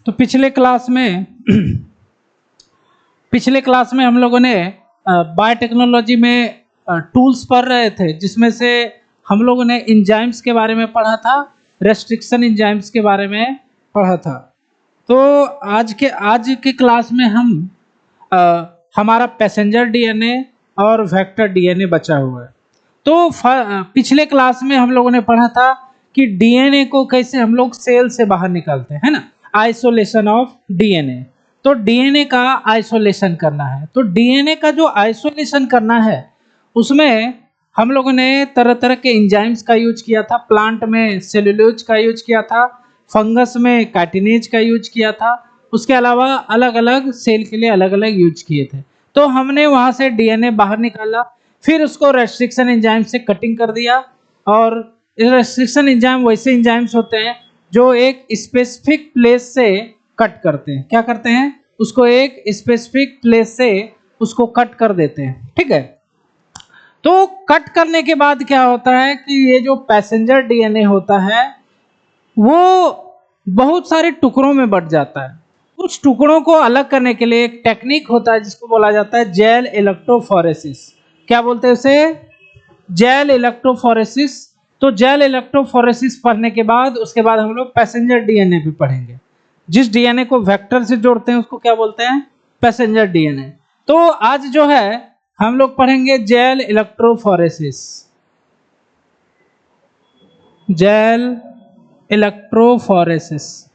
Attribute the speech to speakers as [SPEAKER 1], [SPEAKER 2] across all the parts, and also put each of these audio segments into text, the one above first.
[SPEAKER 1] तो पिछले क्लास में हम लोगों ने बायोटेक्नोलॉजी में टूल्स पढ़ रहे थे, जिसमें से हम लोगों ने एंजाइम्स के बारे में पढ़ा था, रेस्ट्रिक्शन एंजाइम्स के बारे में पढ़ा था। तो आज के क्लास में हम हमारा पैसेंजर डीएनए और वेक्टर डीएनए बचा हुआ है। तो पिछले क्लास में हम लोगों ने पढ़ा था कि डीएनए को कैसे हम लोग सेल से बाहर निकालते हैं, है ना, आइसोलेशन ऑफ डीएनए। तो डीएनए का आइसोलेशन करना है। तो डीएनए का जो आइसोलेशन करना है उसमें हम लोगों ने तरह तरह के एंजाइम्स का यूज किया था। प्लांट में सेलुलोज का यूज किया था, फंगस में काइटिनेज का यूज किया था, उसके अलावा अलग अलग सेल के लिए अलग अलग यूज किए थे। तो हमने वहां से डीएनए बाहर निकाला, फिर उसको रेस्ट्रिक्शन एंजाइम से कटिंग कर दिया। और रेस्ट्रिक्शन एंजाइम वैसे एंजाइम्स होते हैं जो एक स्पेसिफिक प्लेस से कट करते हैं। क्या करते हैं? उसको एक स्पेसिफिक प्लेस से उसको कट कर देते हैं, ठीक है। तो कट करने के बाद क्या होता है कि ये जो पैसेंजर डीएनए होता है वो बहुत सारे टुकड़ों में बट जाता है। कुछ टुकड़ों को अलग करने के लिए एक टेक्निक होता है जिसको बोला जाता है जेल इलेक्ट्रोफोरेसिस। क्या बोलते हैं उसे? Gel electrophoresis. तो जेल इलेक्ट्रोफोरेसिस पढ़ने के बाद उसके बाद हम लोग पैसेंजर डीएनए भी पढ़ेंगे। जिस डीएनए को वेक्टर से जोड़ते हैं उसको क्या बोलते हैं? Passenger DNA. तो आज जो है हम लोग पढ़ेंगे gel electrophoresis. Gel electrophoresis.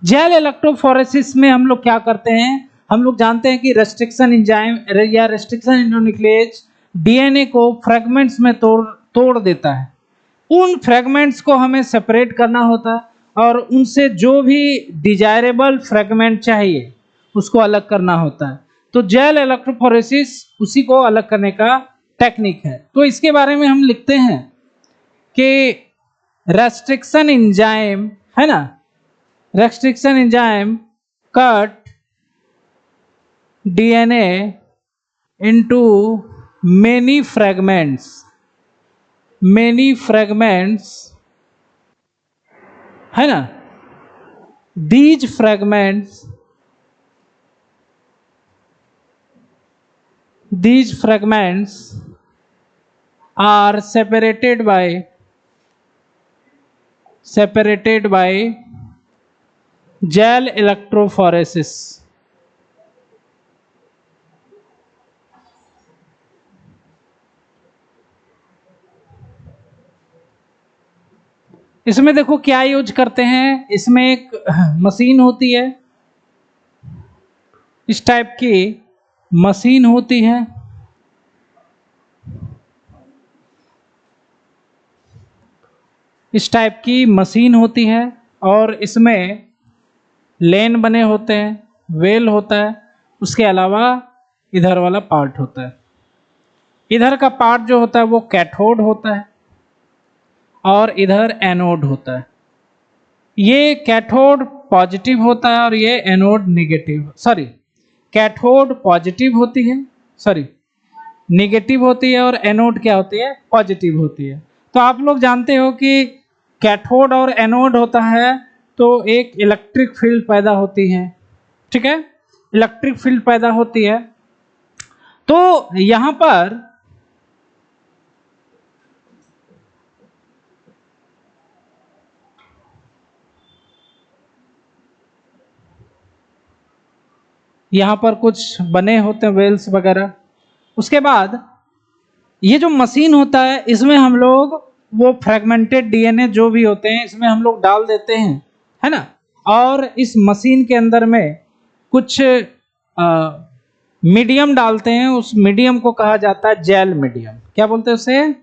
[SPEAKER 1] Gel electrophoresis में हम लोग क्या करते हैं? हम लोग जानते हैं कि रेस्ट्रिक्शन एंजाइम या रेस्ट्रिक्शन एंडोन्यूक्लिएज डीएनए को फ्रैगमेंट्स में तोड़ देता है। उन फ्रैगमेंट्स को हमें सेपरेट करना होता है और उनसे जो भी डिजायरेबल फ्रैगमेंट चाहिए उसको अलग करना होता है। तो जेल इलेक्ट्रोफोरेसिस उसी को अलग करने का टेक्निक है। तो इसके बारे में हम लिखते हैं कि रेस्ट्रिक्शन एंजाइम, है ना, restriction enzyme cut DNA into many fragments, है ना। these fragments are separated by gel electrophoresis। इसमें देखो क्या यूज करते हैं। इसमें एक मशीन होती है, इस टाइप की मशीन होती है। इस टाइप की मशीन होती है और इसमें लेन बने होते हैं, वेल होता है, उसके अलावा इधर वाला पार्ट होता है। इधर का पार्ट जो होता है वो कैथोड होता है और इधर एनोड होता है। ये कैथोड पॉजिटिव होता है और ये anode negative, sorry, cathode positive होती है, सॉरी नेगेटिव होती है, और एनोड क्या होती है? पॉजिटिव होती है। तो आप लोग जानते हो कि कैथोड और एनोड होता है तो एक इलेक्ट्रिक फील्ड पैदा होती है, ठीक है, इलेक्ट्रिक फील्ड पैदा होती है। तो यहां पर कुछ बने होते हैं वेल्स वगैरह। उसके बाद ये जो मशीन होता है इसमें हम लोग वो फ्रैगमेंटेड डीएनए जो भी होते हैं इसमें हम लोग डाल देते हैं, है ना। और इस मशीन के अंदर में कुछ मीडियम डालते हैं। उस मीडियम को कहा जाता है जेल मीडियम। क्या बोलते हैं उसे?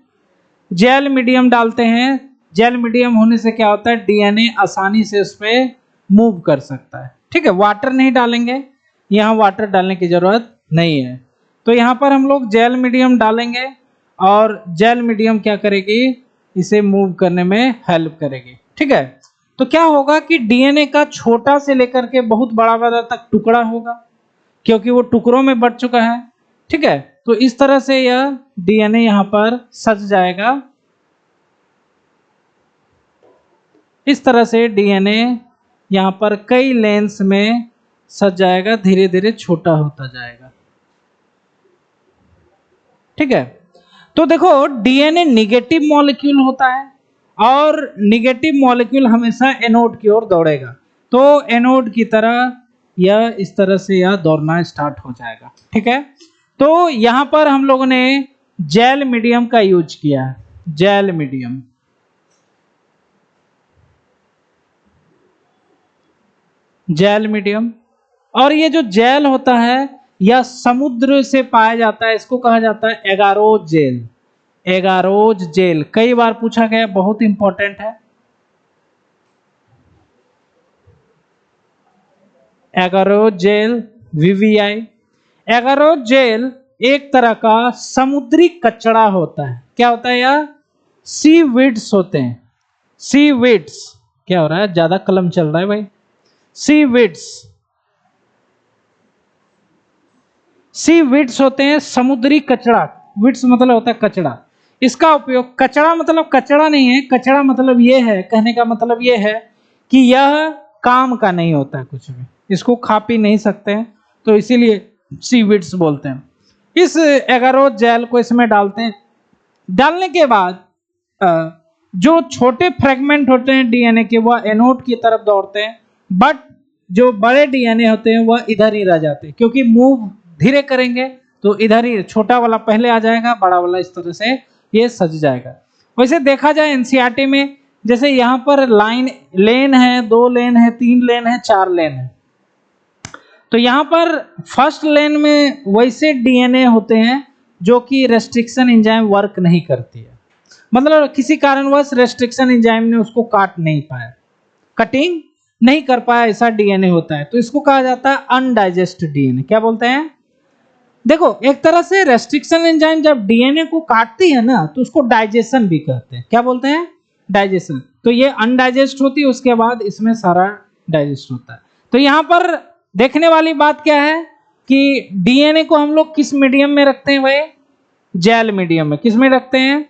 [SPEAKER 1] जेल मीडियम डालते हैं। जेल मीडियम होने से क्या होता है? डीएनए आसानी से उस पर मूव कर सकता है, ठीक है। वाटर नहीं डालेंगे, यहाँ वाटर डालने की जरूरत नहीं है। तो यहाँ पर हम लोग जेल मीडियम डालेंगे और जेल मीडियम क्या करेगी? इसे मूव करने में हेल्प करेगी, ठीक है। तो क्या होगा कि डीएनए का छोटा से लेकर के बहुत बड़ा वाला तक टुकड़ा होगा, क्योंकि वो टुकड़ों में बट चुका है, ठीक है। तो इस तरह से यह डीएनए यहाँ पर सज जाएगा। इस तरह से डीएनए यहाँ पर कई लेंस में सज जाएगा, धीरे धीरे छोटा होता जाएगा। ठीक है, तो देखो डीएनए निगेटिव मॉलिक्यूल होता है और निगेटिव मॉलिक्यूल हमेशा एनोड की ओर दौड़ेगा, तो एनोड की तरह यह इस तरह से यह दौड़ना स्टार्ट हो जाएगा। ठीक है, तो यहाँ पर हम लोगों ने जेल मीडियम का यूज किया है, जेल मीडियम। जेल मीडियम, और ये जो जेल होता है यह समुद्र से पाया जाता है, इसको कहा जाता है एगारोज जेल। एगारोज जेल कई बार पूछा गया, बहुत इंपॉर्टेंट है। Agarose gel, VVI. Agarose gel एक तरह का समुद्री कचरा होता है। क्या होता है यह? सी वीड्स होते हैं। सी वीड्स, क्या हो रहा है, ज्यादा कलम चल रहा है भाई। सी वीड्स, सी वीड्स होते हैं समुद्री कचरा। वीड्स मतलब होता है कचरा। इसका उपयोग, कचरा मतलब कचरा नहीं है, कचरा मतलब ये है, कहने का मतलब ये है कि यह काम का नहीं होता है कुछ भी, इसको खा पी नहीं सकते हैं, तो इसीलिए सी वीड्स बोलते हैं। इस एगारोज जेल को इसमें डालते हैं। डालने के बाद जो छोटे फ्रेगमेंट होते हैं डीएनए के वह एनोड की तरफ दौड़ते हैं, बट जो बड़े डीएनए होते हैं वह इधर ही रह जाते हैं, क्योंकि मूव धीरे करेंगे तो इधर ही छोटा वाला पहले आ जाएगा, बड़ा वाला इस तरह से ये सज जाएगा। वैसे देखा जाए एनसीईआरटी में, जैसे यहाँ पर लाइन लेन है, 2 लेन है, 3 लेन है, 4 लेन है, तो यहाँ पर फर्स्ट लेन में वैसे डीएनए होते हैं जो कि रेस्ट्रिक्शन एंजाइम वर्क नहीं करती है, मतलब किसी कारणवश रेस्ट्रिक्शन एंजाइम ने उसको काट नहीं पाया, कटिंग नहीं कर पाया, ऐसा डीएनए होता है, तो इसको कहा जाता है अनडाइजेस्टेड डीएनए। क्या बोलते हैं? देखो एक तरह से रेस्ट्रिक्शन एंजाइम जब डीएनए को काटती है ना, तो उसको डाइजेशन भी कहते हैं। क्या बोलते हैं? डाइजेशन। तो ये अनडाइजेस्ट होती है, उसके बाद इसमें सारा डाइजेस्ट होता है। तो यहाँ पर देखने वाली बात क्या है कि डीएनए को हम लोग किस मीडियम में रखते हैं भाई? जेल मीडियम में। किस में रखते हैं?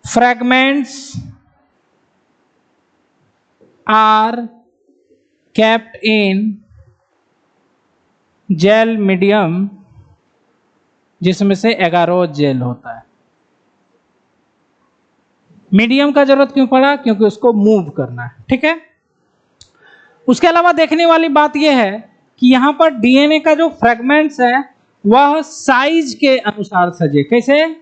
[SPEAKER 1] Fragments are kept in gel medium, जिसमें से एगारोज जेल होता है। मीडियम का जरूरत क्यों पड़ा? क्योंकि उसको मूव करना है। ठीक है, उसके अलावा देखने वाली बात यह है कि यहां पर डीएनए का जो फ्रेगमेंट्स है वह साइज के अनुसार सजे। कैसे?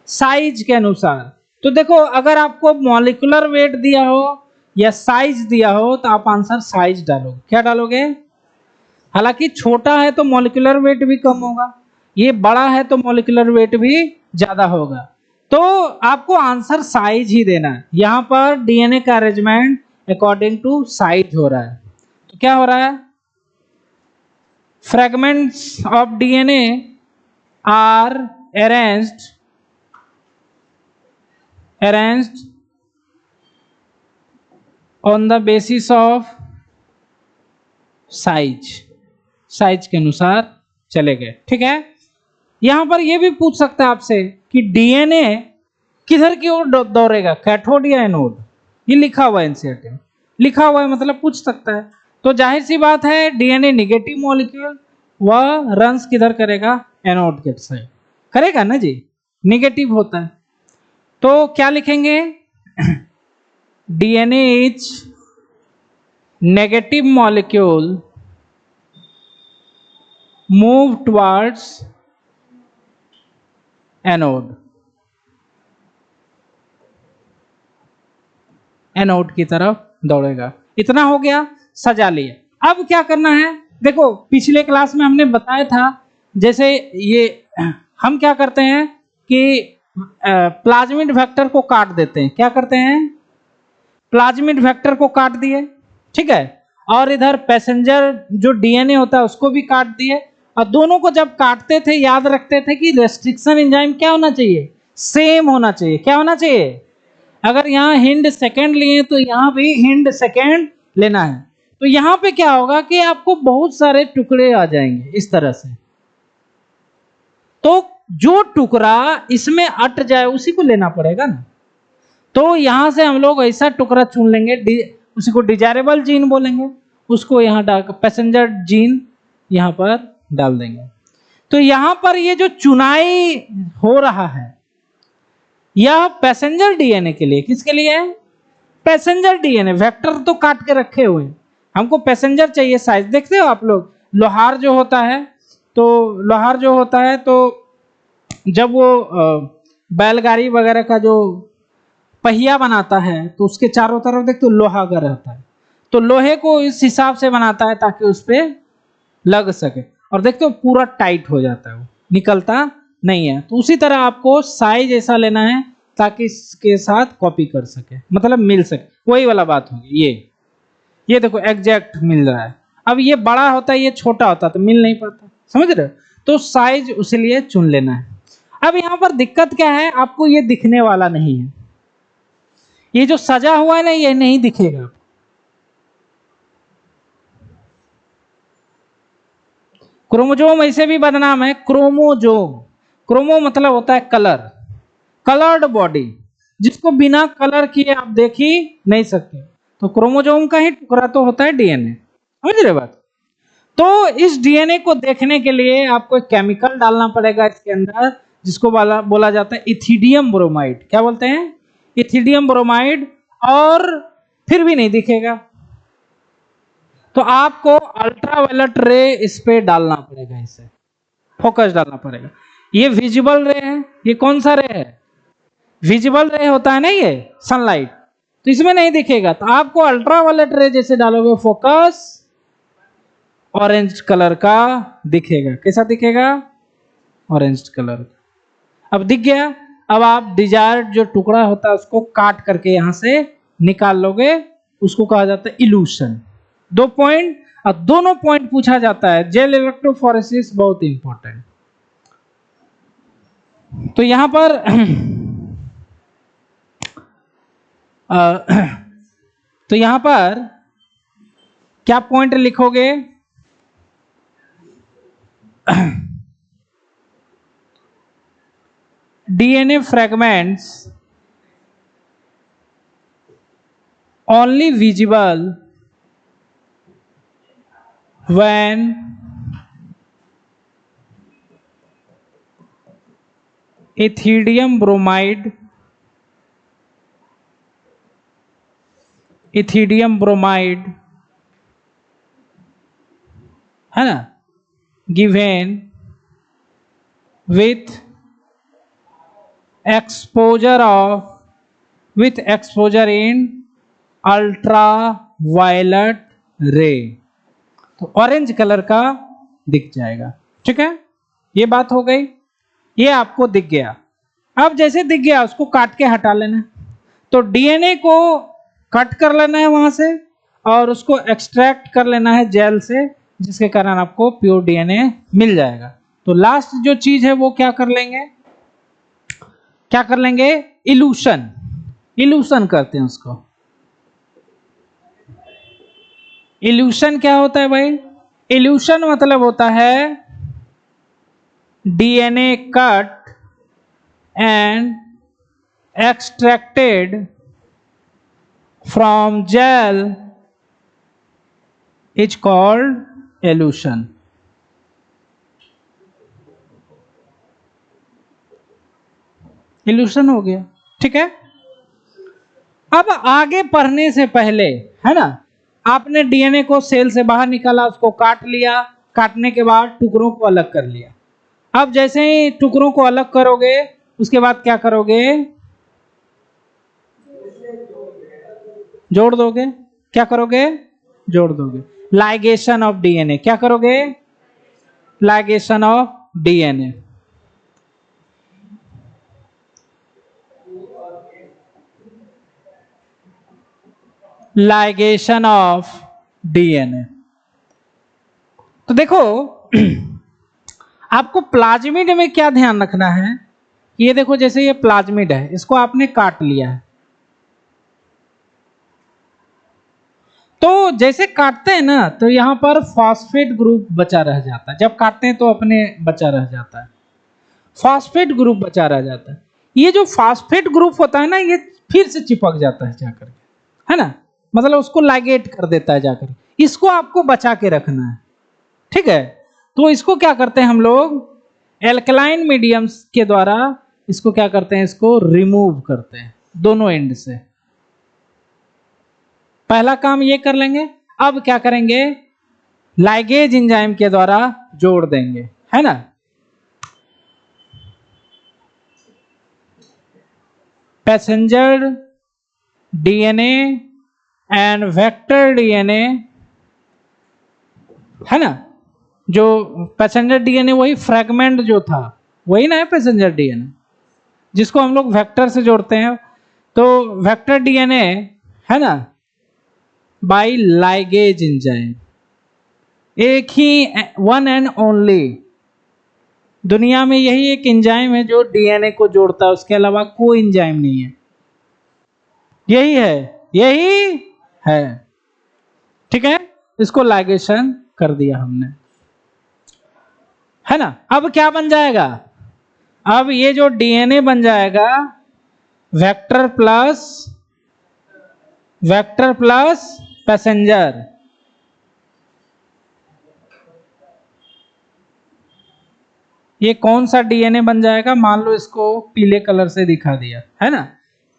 [SPEAKER 1] साइज के अनुसार। तो देखो अगर आपको मॉलिक्यूलर वेट दिया हो या साइज दिया हो तो आप आंसर साइज डालोगे। क्या डालोगे? हालांकि छोटा है तो मॉलिक्यूलर वेट भी कम होगा, ये बड़ा है तो मॉलिक्यूलर वेट भी ज्यादा होगा, तो आपको आंसर साइज ही देना है। यहां पर डीएनए का अरेंजमेंट अकॉर्डिंग टू साइज हो रहा है। तो क्या हो रहा है? Fragments of DNA are arranged on the basis of size, size के अनुसार चले गए। ठीक है, यहां पर यह भी पूछ सकता है आपसे कि डीएनए किधर की ओर दौड़ेगा, कैथोड या एनोड? ये लिखा हुआ है एनसीईआरटी में, लिखा हुआ है, मतलब पूछ सकता है। तो जाहिर सी बात है डीएनए निगेटिव मॉलिक्यूल वह रंस किधर करेगा? एनोड के साइड करेगा ना जी, निगेटिव होता है। तो क्या लिखेंगे? DNA is negative molecule move towards anode, anode की तरफ दौड़ेगा। इतना हो गया, सजा लिए। अब क्या करना है? देखो पिछले क्लास में हमने बताया था, जैसे ये हम क्या करते हैं कि प्लाज्मिड वेक्टर को काट देते हैं। क्या करते हैं? प्लाज्मिड वेक्टर को काट दिए, ठीक है, और इधर पैसेंजर जो डीएनए होता है उसको भी काट दिए, और दोनों को जब काटते थे याद रखते थे कि रेस्ट्रिक्शन एंजाइम क्या होना चाहिए? सेम होना चाहिए। क्या होना चाहिए? अगर यहाँ हिंड सेकेंड लिए तो यहाँ भी हिंड सेकेंड लेना है। तो यहाँ पे क्या होगा कि आपको बहुत सारे टुकड़े आ जाएंगे इस तरह से, तो जो टुकड़ा इसमें अट जाए उसी को लेना पड़ेगा ना। तो यहाँ से हम लोग ऐसा टुकड़ा चुन लेंगे, उसी को डिजायरेबल जीन बोलेंगे, उसको यहाँ डाल पैसेंजर जीन यहाँ पर डाल देंगे। तो यहाँ पर ये जो चुनाई हो रहा है यह पैसेंजर डीएनए के लिए, किसके लिए है? Passenger DNA. वेक्टर तो काट के रखे हुए हैं, हमको पैसेंजर चाहिए साइज। देखते हो आप लोग लोहार जो होता है, तो जब वो बैलगाड़ी वगैरह का जो पहिया बनाता है तो उसके चारों तरफ देखते हो लोहा का रहता है, तो लोहे को इस हिसाब से बनाता है ताकि उस पर लग सके, और देखते हो पूरा टाइट हो जाता है, वो निकलता नहीं है। तो उसी तरह आपको साइज ऐसा लेना है ताकि इसके साथ कॉपी कर सके, मतलब मिल सके, वही वाला बात होगी। ये देखो एग्जैक्ट मिल रहा है। अब ये बड़ा होता है, ये छोटा होता है, तो मिल नहीं पाता, समझ रहे हो? तो साइज उसीलिए चुन लेना है। अब यहाँ पर दिक्कत क्या है, आपको ये दिखने वाला नहीं है, ये जो सजा हुआ है ना ये नहीं दिखेगा आपको। क्रोमोजोम ऐसे भी बदनाम है, क्रोमोजोम। क्रोमो मतलब होता है कलर, कलर्ड बॉडी, जिसको बिना कलर किए आप देख ही नहीं सकते। तो क्रोमोजोम का ही टुकड़ा तो होता है डीएनए, समझ रहे बात? तो इस डीएनए को देखने के लिए आपको एक केमिकल डालना पड़ेगा इसके अंदर, जिसको बोला जाता है इथिडियम ब्रोमाइड। क्या बोलते हैं? Ethidium bromide. और फिर भी नहीं दिखेगा, तो आपको अल्ट्रावायलेट रे इस पे डालना पड़ेगा, इसे फोकस डालना पड़ेगा। ये विजिबल रे है, ये कौन सा रे है? विजिबल रे होता है ना ये सनलाइट, तो इसमें नहीं दिखेगा, तो आपको अल्ट्रावायलेट रे जैसे डालोगे फोकस ऑरेंज कलर का दिखेगा। कैसा दिखेगा? Orange colour. अब दिख गया। अब आप डिजायर्ड जो टुकड़ा होता है उसको काट करके यहां से निकाल लोगे, उसको कहा जाता है इल्यूशन। 2 पॉइंट, और दोनों पॉइंट पूछा जाता है। जेल इलेक्ट्रोफोरेसिस बहुत इंपॉर्टेंट। तो यहां पर तो यहां पर क्या पॉइंट लिखोगे? DNA fragments only visible when ethidium bromide है ना, given with exposure in ultraviolet ray, तो ऑरेंज कलर का दिख जाएगा। ठीक है, ये बात हो गई। ये आपको दिख गया। अब जैसे दिख गया उसको काट के हटा लेना। तो डीएनए को कट कर लेना है वहां से, और उसको एक्सट्रैक्ट कर लेना है जेल से, जिसके कारण आपको प्योर डीएनए मिल जाएगा। तो लास्ट जो चीज है वो क्या कर लेंगे? इल्यूशन करते हैं उसको। इल्यूशन क्या होता है भाई? इल्यूशन मतलब होता है DNA cut and extracted from gel is called elution. Elution हो गया। ठीक है, अब आगे पढ़ने से पहले, है ना, आपने डीएनए को सेल से बाहर निकाला, उसको काट लिया, काटने के बाद टुकड़ों को अलग कर लिया। अब जैसे ही टुकड़ों को अलग करोगे उसके बाद क्या करोगे? जोड़ दोगे। क्या करोगे? जोड़ दोगे। Ligation of DNA. क्या करोगे? Ligation of DNA. Ligation of DNA. तो देखो आपको प्लाज्मिड में क्या ध्यान रखना है? ये देखो, जैसे ये प्लाज्मिड है, इसको आपने काट लिया है, तो जैसे काटते हैं ना तो यहां पर फॉस्फेट ग्रुप बचा रह जाता है। जब काटते हैं तो अपने बचा रह जाता है, फॉस्फेट ग्रुप बचा रह जाता है। ये जो फॉस्फेट ग्रुप होता है ना, ये फिर से चिपक जाता है जाकर के, है ना, मतलब उसको लाइगेट कर देता है जाकर। इसको आपको बचा के रखना है, ठीक है। तो इसको क्या करते हैं हम लोग एल्कलाइन मीडियम्स के द्वारा, इसको क्या करते हैं, इसको रिमूव करते हैं दोनों एंड से। पहला काम ये कर लेंगे। अब क्या करेंगे, लाइगेज एंजाइम के द्वारा जोड़ देंगे, है ना। Passenger DNA and vector DNA, है ना। जो पैसेंजर डीएनए वही फ्रैगमेंट जो था वही ना है पैसेंजर डीएनए, जिसको हम लोग वेक्टर से जोड़ते हैं। तो वेक्टर डीएनए, है ना, बाय लाइगेज एंजाइम, एक ही वन एंड ओनली दुनिया में यही एक एंजाइम है जो डीएनए को जोड़ता है, उसके अलावा कोई एंजाइम नहीं है। यही है, यही है, ठीक है। इसको लाइगेशन कर दिया हमने, है ना। अब क्या बन जाएगा, अब ये जो डीएनए बन जाएगा वेक्टर प्लस पैसेंजर। ये कौन सा डीएनए बन जाएगा, मान लो इसको पीले कलर से दिखा दिया, है ना,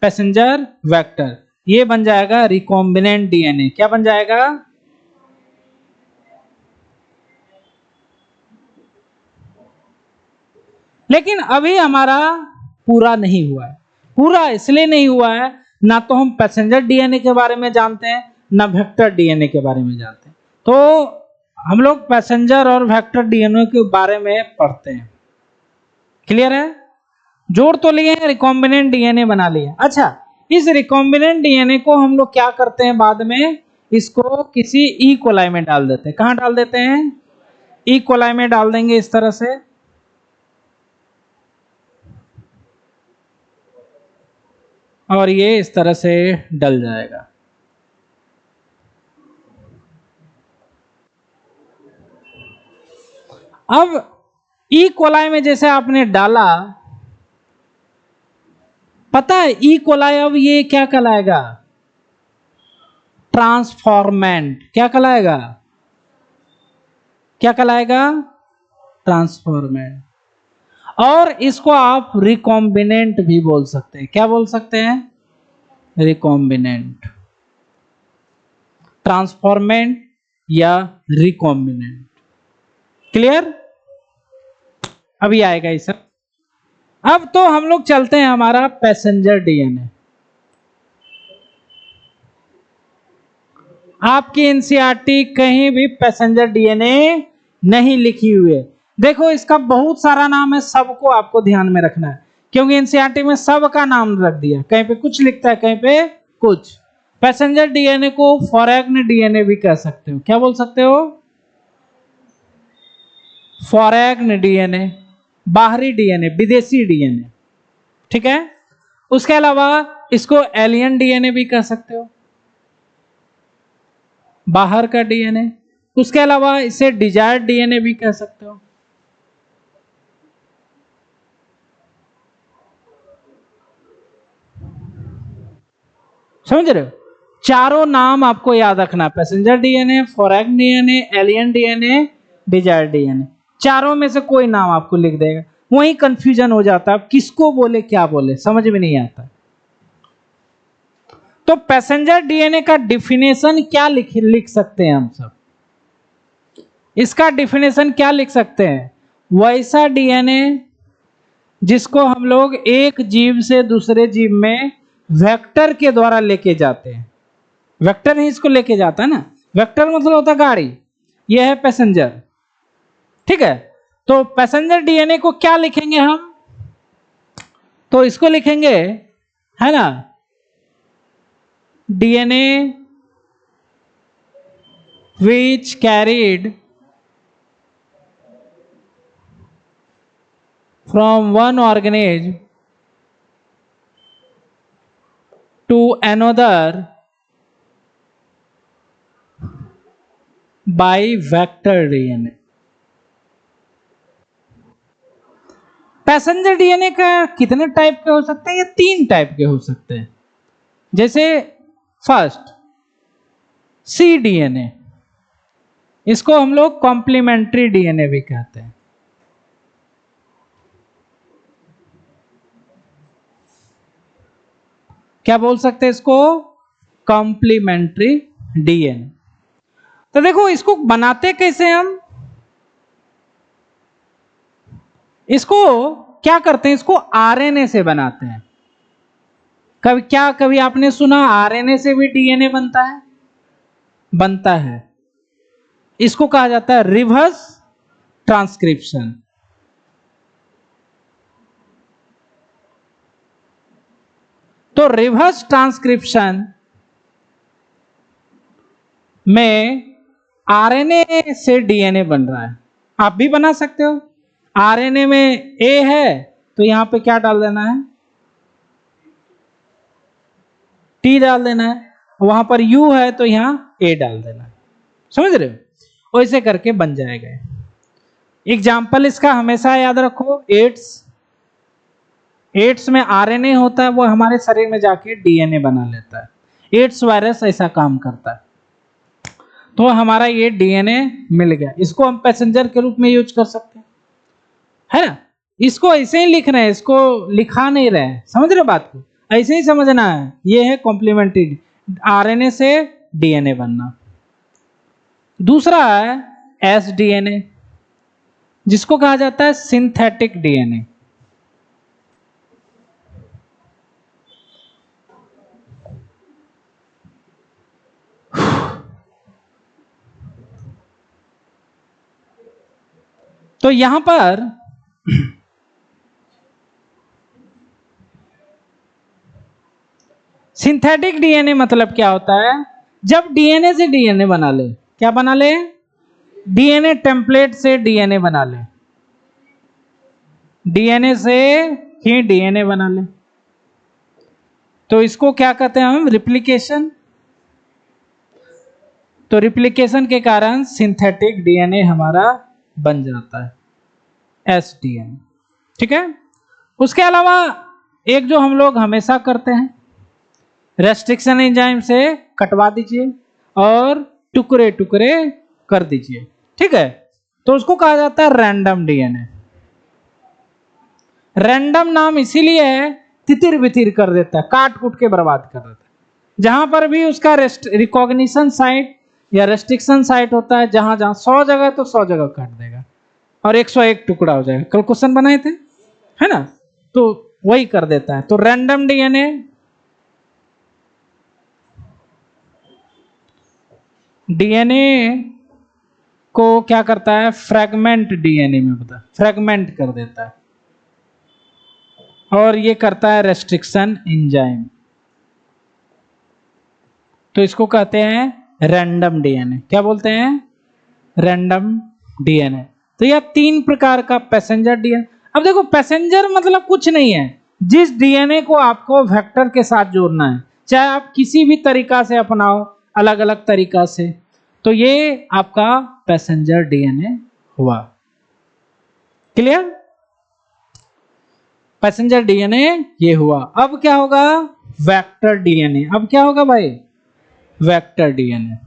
[SPEAKER 1] पैसेंजर वेक्टर। ये बन जाएगा रिकॉम्बिनेंट डीएनए। क्या बन जाएगा, लेकिन अभी हमारा पूरा नहीं हुआ है। पूरा इसलिए नहीं हुआ है, ना तो हम पैसेंजर डीएनए के बारे में जानते हैं, ना वेक्टर डीएनए के बारे में जानते हैं। तो हम लोग पैसेंजर और वेक्टर डीएनए के बारे में पढ़ते हैं। क्लियर है, जोड़ तो लिए हैं, रिकॉम्बिनेंट डीएनए बना लिया। अच्छा, इस रिकॉम्बिनेंट डीएनए को हम लोग क्या करते हैं, बाद में इसको किसी ई कोलाई में डाल देते हैं। कहां डाल देते हैं, ई कोलाई में डाल देंगे इस तरह से, और ये इस तरह से डल जाएगा। अब ई कोलाई में जैसे आपने डाला, पता है ई कोलाई अब ये क्या कहलाएगा, ट्रांसफॉर्मेंट। क्या कहलाएगा, क्या कहलाएगा, ट्रांसफॉर्मेंट। और इसको आप रिकॉम्बिनेंट भी बोल सकते हैं। क्या बोल सकते हैं, रिकॉम्बिनेंट, ट्रांसफॉर्मेंट या रिकॉम्बिनेंट। क्लियर, अभी आएगा ये सब। अब तो हम लोग चलते हैं हमारा पैसेंजर डीएनए। आपकी एनसीईआरटी कहीं भी पैसेंजर डीएनए नहीं लिखी हुई है। देखो इसका बहुत सारा नाम है, सबको आपको ध्यान में रखना है, क्योंकि एनसीईआरटी में सब का नाम रख दिया, कहीं पे कुछ लिखता है, कहीं पे कुछ। पैसेंजर डीएनए को फॉरेन डीएनए भी कह सकते हो। क्या बोल सकते हो, फॉरेन डीएनए, बाहरी डीएनए, विदेशी डीएनए, ठीक है। उसके अलावा इसको एलियन डीएनए भी कह सकते हो, बाहर का डीएनए। उसके अलावा इसे डिजायर्ड डीएनए भी कह सकते हो। समझ रहे हो, चारों नाम आपको याद रखना, passenger DNA, foreign DNA, alien DNA, desired DNA. चारों में से कोई नाम आपको लिख देगा, वही कंफ्यूजन हो जाता है, किसको बोले क्या बोले समझ में नहीं आता। तो पैसेंजर डीएनए का डिफिनेशन क्या लिख सकते हैं हम सब, इसका डिफिनेशन क्या लिख सकते हैं, वैसा डीएनए जिसको हम लोग एक जीव से दूसरे जीव में वेक्टर के द्वारा लेके जाते हैं। वेक्टर ही इसको लेके जाता है ना, वेक्टर मतलब होता है गाड़ी, यह है पैसेंजर, ठीक है। तो पैसेंजर डीएनए को क्या लिखेंगे हम, तो इसको लिखेंगे, है ना, DNA which carried from one organism to another by vector DNA। Passenger DNA का कितने टाइप के हो सकते हैं, ये 3 टाइप के हो सकते हैं। जैसे फर्स्ट सी डीएनए, इसको हम लोग कॉम्प्लीमेंट्री डीएनए भी कहते हैं। क्या बोल सकते हैं इसको? Complementary DNA. तो देखो इसको बनाते कैसे हम, इसको क्या करते हैं, इसको आरएनए से बनाते हैं। कभी आपने सुना आरएनए से भी डीएनए बनता है? बनता है। इसको कहा जाता है रिवर्स ट्रांसक्रिप्शन। तो रिवर्स ट्रांसक्रिप्शन में आरएनए से डीएनए बन रहा है। आप भी बना सकते हो। आरएनए में ए है तो यहां पे क्या डाल देना है? टी डाल देना है। वहां पर यू है तो यहां ए डाल देना है। समझ रहे हो? वैसे करके बन जाएगा। एग्जाम्पल इसका हमेशा याद रखो, एड्स में आरएनए होता है, वो हमारे शरीर में जाके डीएनए बना लेता है। एड्स वायरस ऐसा काम करता है। तो हमारा ये डीएनए मिल गया, इसको हम पैसेंजर के रूप में यूज कर सकते हैं, है ना। इसको ऐसे ही लिख रहे हैं, इसको लिखा नहीं रहे हैं, समझ रहे बात को? ऐसे ही समझना है। ये है कॉम्प्लीमेंट्री, आरएनए से डीएनए बनना। दूसरा है एसडीएनए, जिसको कहा जाता है सिंथेटिक डीएनए। तो यहां पर सिंथेटिक डीएनए मतलब क्या होता है? जब डीएनए से डीएनए बना ले, क्या बना ले? डीएनए टेम्पलेट से डीएनए बना ले, डीएनए से ही डीएनए बना ले, तो इसको क्या कहते हैं हम? रिप्लिकेशन। तो रिप्लिकेशन के कारण सिंथेटिक डीएनए हमारा बन जाता है, एसडीएनए। ठीक है। उसके अलावा एक जो हम लोग हमेशा करते हैं, रेस्ट्रिक्शन एंजाइम से कटवा दीजिए और टुकड़े टुकड़े कर दीजिए। ठीक है। तो उसको कहा जाता है रैंडम डीएनए। रैंडम नाम इसीलिए है, तितिर बितिर कर देता है, काट कूट के बर्बाद कर देता है। जहां पर भी उसका रिकॉग्निशन साइट या रेस्ट्रिक्शन साइट होता है, जहां जहां 100 जगह तो 100 जगह काट देगा और 101 टुकड़ा हो जाएगा। कल क्वेश्चन बनाए थे, है ना। तो वही कर देता है। तो रैंडम डीएनए को क्या करता है? फ्रैगमेंट डीएनए में बता, फ्रैगमेंट कर देता है। और ये करता है रेस्ट्रिक्शन एंजाइम। तो इसको कहते हैं रैंडम डीएनए। क्या बोलते हैं? Random DNA. तो यह 3 प्रकार का पैसेंजर डीएनए। अब देखो, पैसेंजर मतलब कुछ नहीं है, जिस डीएनए को आपको वेक्टर के साथ जोड़ना है, चाहे आप किसी भी तरीका से अपनाओ, अलग अलग तरीका से, तो ये आपका पैसेंजर डीएनए हुआ। क्लियर? पैसेंजर डीएनए ये हुआ। अब क्या होगा? Vector DNA. अब क्या होगा भाई? Vector DNA.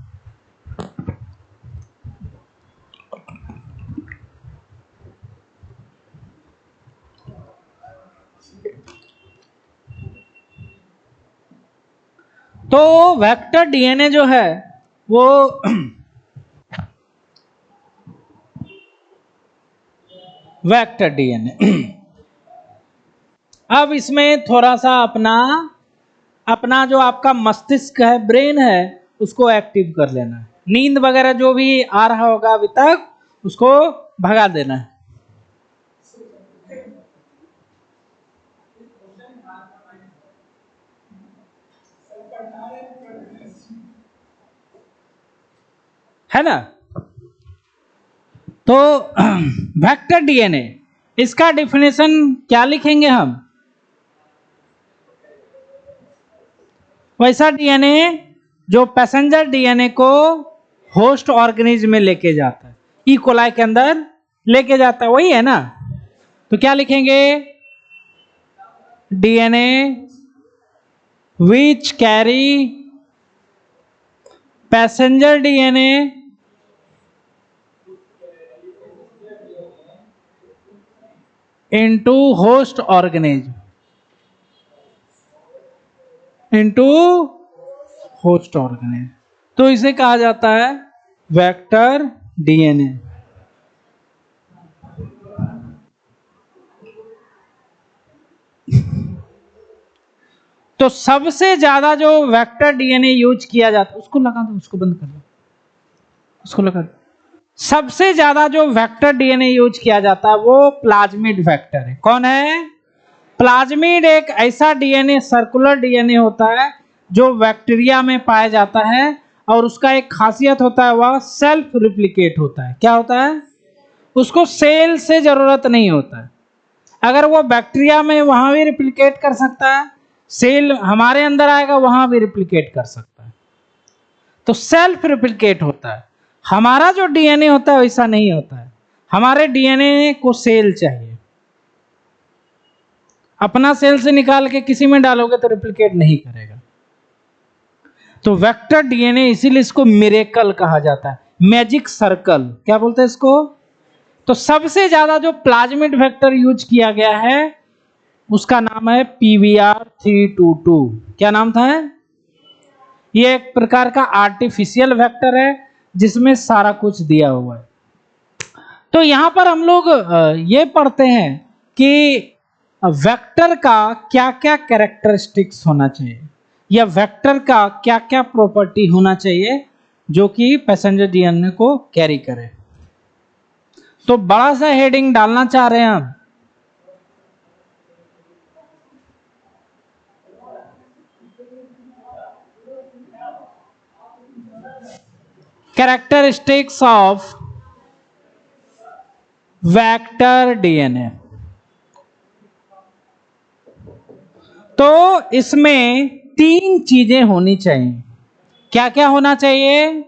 [SPEAKER 1] तो वेक्टर डीएनए जो है वो वेक्टर डीएनए। अब इसमें थोड़ा सा अपना जो आपका मस्तिष्क है, ब्रेन है, उसको एक्टिव कर लेना है। नींद वगैरह जो भी आ रहा होगा अभी तक, उसको भगा देना है ना। तो वेक्टर डीएनए, इसका डिफिनेशन क्या लिखेंगे हम? वैसा डीएनए जो पैसेंजर डीएनए को होस्ट ऑर्गेनिज्म में लेके जाता है, ई कोलाई के अंदर लेके जाता है, वही है ना। तो क्या लिखेंगे? DNA which carry passenger DNA into host organism, into host organism। तो इसे कहा जाता है वेक्टर डीएनए। तो सबसे ज्यादा जो वेक्टर डीएनए यूज किया जाता है, उसको लगा दो, उसको बंद कर दो, उसको लगा दो। सबसे ज्यादा जो वेक्टर डीएनए यूज किया जाता है वो प्लाज्मिड वेक्टर है। कौन है? प्लाज्मिड एक ऐसा डीएनए, सर्कुलर डीएनए होता है जो बैक्टीरिया में पाया जाता है और उसका एक खासियत होता है, वह सेल्फ रिप्लिकेट होता है। क्या होता है? उसको सेल से जरूरत नहीं होता है। अगर वो बैक्टीरिया में वहां भी रिप्लिकेट कर सकता है, सेल हमारे अंदर आएगा वहां भी रिप्लिकेट कर सकता है। तो सेल्फ रिप्लिकेट होता है। हमारा जो डीएनए होता है वैसा नहीं होता है। हमारे डीएनए को सेल चाहिए। अपना सेल से निकाल के किसी में डालोगे तो रिप्लिकेट नहीं करेगा। तो वेक्टर डीएनए, इसीलिए इसको मिरेकल कहा जाता है, मैजिक सर्कल। क्या बोलते हैं इसको? तो सबसे ज्यादा जो प्लाज्मिड वेक्टर यूज किया गया है उसका नाम है PBr322। क्या नाम था? ये एक प्रकार का आर्टिफिशियल वेक्टर है जिसमें सारा कुछ दिया हुआ है। तो यहां पर हम लोग ये पढ़ते हैं कि वेक्टर का क्या क्या कैरेक्टरिस्टिक्स होना चाहिए या वेक्टर का क्या क्या प्रॉपर्टी होना चाहिए जो कि पैसेंजर डीएनए को कैरी करे। तो बड़ा सा हेडिंग डालना चाह रहे हैं हम, कैरेक्टरिस्टिक्स ऑफ वेक्टर डीएनए। तो इसमें 3 चीजें होनी चाहिए। क्या क्या होना चाहिए?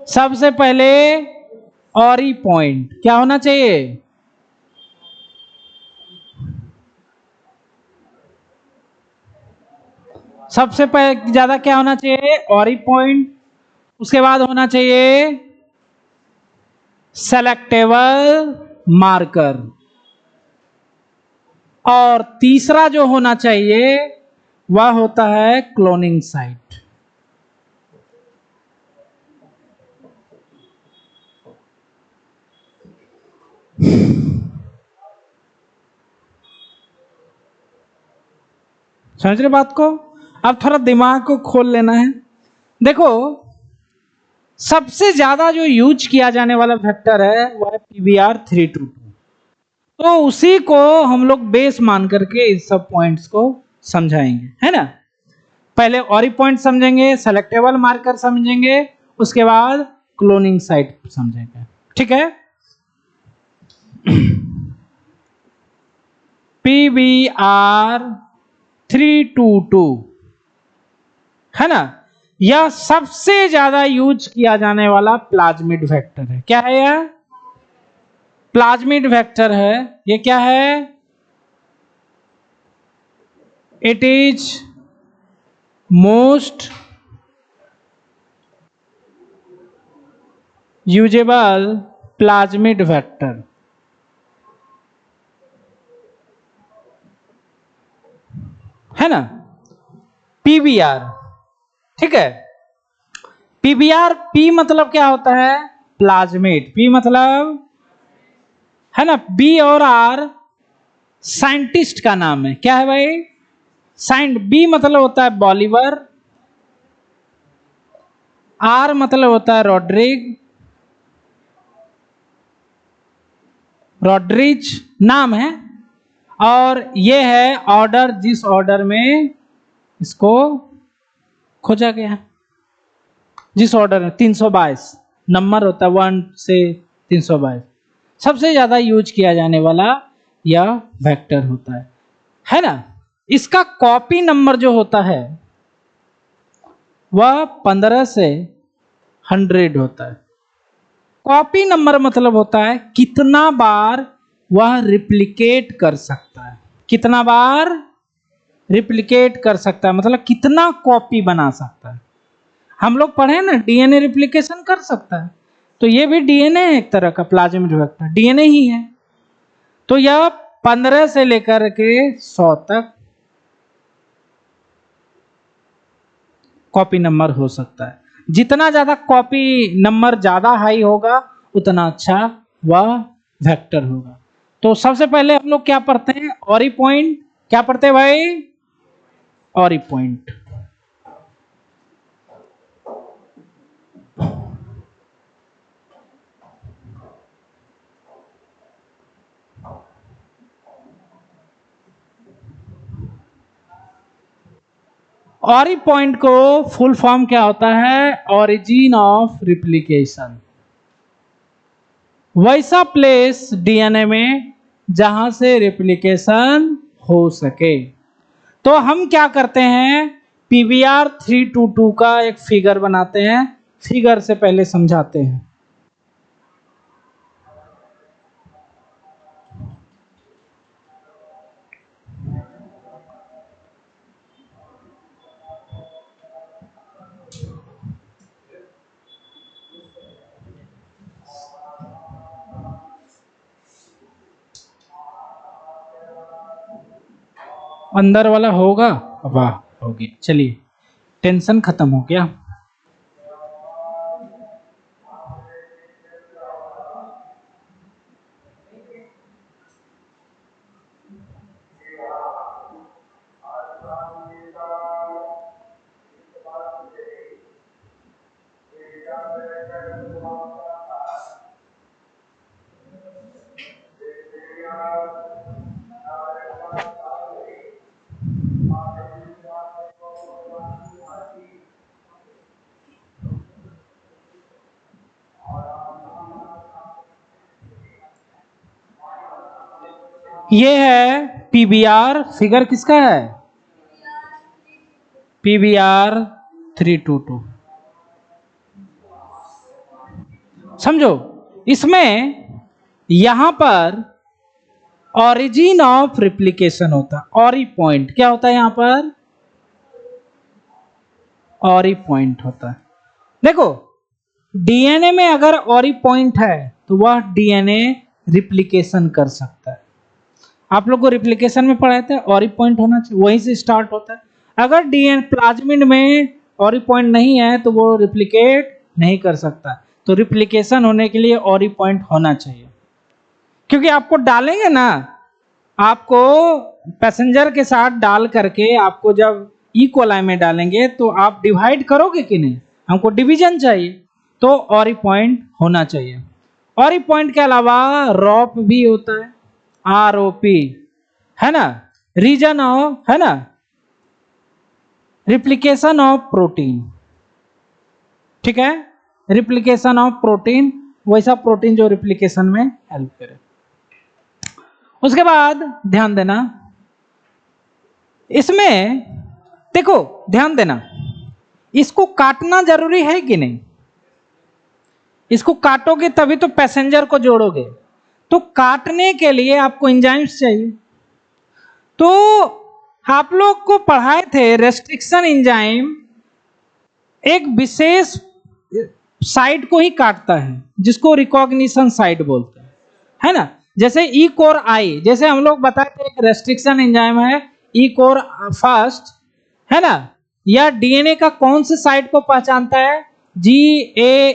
[SPEAKER 1] सबसे पहले ऑरी पॉइंट। क्या होना चाहिए? सबसे पहले ज्यादा क्या होना चाहिए? ऑरी पॉइंट। उसके बाद होना चाहिए सेलेक्टेबल मार्कर। और तीसरा जो होना चाहिए वह होता है क्लोनिंग साइट। समझ रहे बात को? अब थोड़ा दिमाग को खोल लेना है। देखो, सबसे ज्यादा जो यूज किया जाने वाला वेक्टर है वह है PBr322। तो उसी को हम लोग बेस मान करके इस सब पॉइंट्स को समझाएंगे, है ना। पहले ऑरी पॉइंट समझेंगे, सेलेक्टेबल मार्कर समझेंगे, उसके बाद क्लोनिंग साइट समझेंगे। ठीक है। PBr322 है ना, यह सबसे ज्यादा यूज किया जाने वाला प्लाज्मिड वेक्टर है। क्या है यह? प्लाज्मिड वेक्टर है। ये क्या है? It is most usable plasmid vector. है ना, PBr। ठीक है। PBr, P मतलब क्या होता है? प्लाज्मिड। P मतलब, है ना, B और R साइंटिस्ट का नाम है। क्या है भाई? B मतलब होता है बॉलिवर, R मतलब होता है रॉड्रिज नाम है, और ये है ऑर्डर जिस ऑर्डर में इसको खोजा गया, जिस ऑर्डर में 322 नंबर होता है, 1 से 322 सबसे ज्यादा यूज किया जाने वाला यह वेक्टर होता है ना। इसका कॉपी नंबर जो होता है वह 15 से 100 होता है। कॉपी नंबर मतलब होता है कितना बार वह रिप्लिकेट कर सकता है, कितना बार रिप्लिकेट कर सकता है, मतलब कितना कॉपी बना सकता है। हम लोग पढ़े ना डीएनए रिप्लिकेशन कर सकता है, तो ये भी डीएनए है एक तरह का, प्लाज्मिड वेक्टर डीएनए ही है। तो यह 15 से लेकर के 100 तक कॉपी नंबर हो सकता है। जितना ज्यादा कॉपी नंबर ज्यादा हाई होगा उतना अच्छा वह वेक्टर होगा। तो सबसे पहले हम लोग क्या पढ़ते हैं, ऑरी पॉइंट। क्या पढ़ते हैं भाई, ऑरी पॉइंट। ऑरी पॉइंट को फुल फॉर्म क्या होता है, ओरिजिन ऑफ रिप्लिकेशन। वैसा प्लेस डीएनए में जहां से रिप्लिकेशन हो सके। तो हम क्या करते हैं, पीवीआर 322 का एक फिगर बनाते हैं। फिगर से पहले समझाते हैं। अंदर वाला होगा, वाह होगी, चलिए टेंशन खत्म हो गया। ये है पीवीआर, फिगर किसका है, पीवीआर 322। समझो, इसमें यहां पर ओरिजिन ऑफ रिप्लिकेशन होता है। ऑरी पॉइंट क्या होता है, यहां पर ऑरी पॉइंट होता है। देखो डीएनए में अगर ऑरी पॉइंट है तो वह डीएनए रिप्लिकेशन कर सकता है। आप लोग को रिप्लिकेशन में पढ़ाए थे ऑरी पॉइंट होना चाहिए, वहीं से स्टार्ट होता है। अगर डीएनए प्लाज्मिड में ऑरी पॉइंट नहीं है तो वो रिप्लिकेट नहीं कर सकता। तो रिप्लिकेशन होने के लिए ऑरी पॉइंट होना चाहिए, क्योंकि आपको डालेंगे ना, आपको पैसेंजर के साथ डाल करके आपको जब ई कोलाई में डालेंगे तो आप डिवाइड करोगे कि नहीं, हमको डिवीजन चाहिए, तो ऑरी पॉइंट होना चाहिए। ऑरी पॉइंट के अलावा रॉप भी होता है, आरओपी, है ना, रीजन ऑफ, है ना, रिप्लिकेशन ऑफ प्रोटीन। ठीक है, रिप्लिकेशन ऑफ प्रोटीन, वैसा प्रोटीन जो रिप्लिकेशन में हेल्प करे। उसके बाद ध्यान देना, इसमें देखो ध्यान देना, इसको काटना जरूरी है कि नहीं, इसको काटोगे तभी तो पैसेंजर को जोड़ोगे। तो काटने के लिए आपको एंजाइम्स चाहिए। तो आप लोग को पढ़ाए थे रेस्ट्रिक्शन एंजाइम एक विशेष साइट को ही काटता है, जिसको रिकॉग्निशन साइट बोलते हैं, है ना। जैसे ई कोर आई, जैसे हम लोग बताए थे एक रेस्ट्रिक्शन एंजाइम है ई कोर फर्स्ट, है ना। यह डीएनए का कौन से साइट को पहचानता है, GAATTC,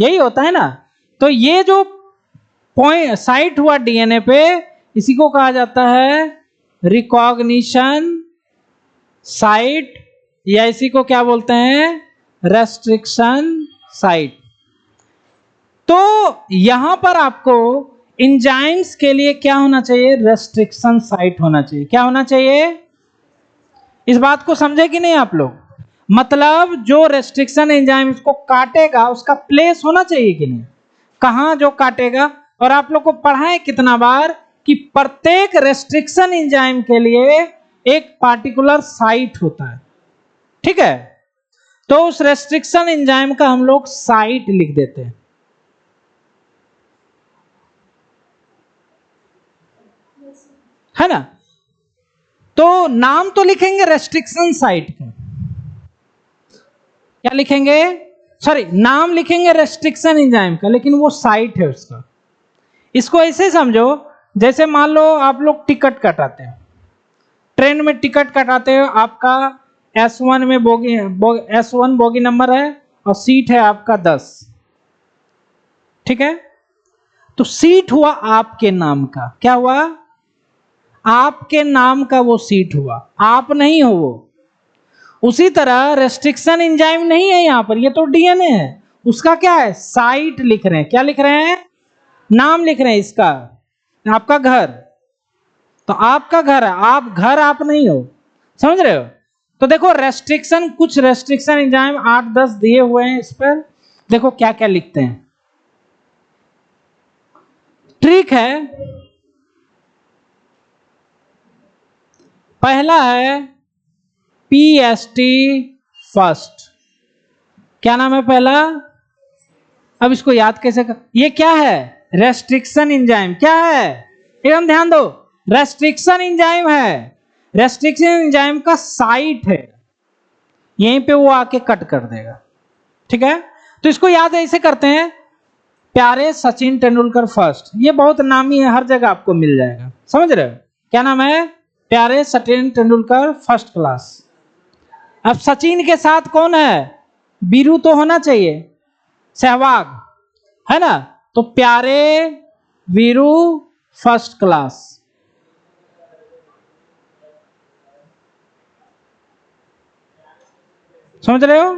[SPEAKER 1] यही होता है ना। तो ये जो पॉइंट साइट हुआ डीएनए पे, इसी को कहा जाता है रिकॉग्निशन साइट, या इसी को क्या बोलते हैं, रेस्ट्रिक्शन साइट। तो यहां पर आपको एंजाइम्स के लिए क्या होना चाहिए, रेस्ट्रिक्शन साइट होना चाहिए। क्या होना चाहिए, इस बात को समझे कि नहीं आप लोग, मतलब जो रेस्ट्रिक्शन एंजाइम इसको काटेगा उसका प्लेस होना चाहिए कि नहीं, कहां जो काटेगा। और आप लोग को पढ़ाए कितना बार कि प्रत्येक रेस्ट्रिक्शन एंजाइम के लिए एक पार्टिकुलर साइट होता है, ठीक है। तो उस रेस्ट्रिक्शन एंजाइम का हम लोग साइट लिख देते हैं, है ना। तो नाम तो लिखेंगे रेस्ट्रिक्शन साइट का, क्या लिखेंगे, सॉरी नाम लिखेंगे रेस्ट्रिक्शन एंजाइम का, लेकिन वो साइट है उसका। इसको ऐसे समझो जैसे मान लो आप लोग टिकट कटाते हो, ट्रेन में टिकट कटाते हो, आपका S1 में S1 बोगी नंबर है और सीट है आपका 10, ठीक है। तो सीट हुआ आपके नाम का, क्या हुआ, आपके नाम का वो सीट हुआ, आप नहीं हो वो। उसी तरह रेस्ट्रिक्शन एंजाइम नहीं है यहां पर, ये तो डीएनए है, उसका क्या है, साइट लिख रहे हैं, क्या लिख रहे हैं, नाम लिख रहे हैं इसका, आपका घर, तो आपका घर है, आप घर आप नहीं हो, समझ रहे हो। तो देखो रेस्ट्रिक्शन, कुछ रेस्ट्रिक्शन एंजाइम 8-10 दिए हुए हैं इस पर, देखो क्या क्या लिखते हैं। ट्रिक है, पहला है PST फर्स्ट, क्या नाम है पहला, अब इसको याद कैसे कर, ये क्या है, रेस्ट्रिक्शन एंजाइम, क्या है, एकदम ध्यान दो, रेस्ट्रिक्शन एंजाइम है, रेस्ट्रिक्शन एंजाइम का साइट है, यहीं पे वो आके कट कर देगा, ठीक है। तो इसको याद ऐसे करते हैं, प्यारे सचिन तेंदुलकर फर्स्ट, ये बहुत नामी है, हर जगह आपको मिल जाएगा, समझ रहे हो, क्या नाम है, प्यारे सचिन तेंदुलकर फर्स्ट क्लास। अब सचिन के साथ कौन है, वीरू तो होना चाहिए, सहवाग है ना, तो प्यारे वीरू फर्स्ट क्लास, समझ रहे हो,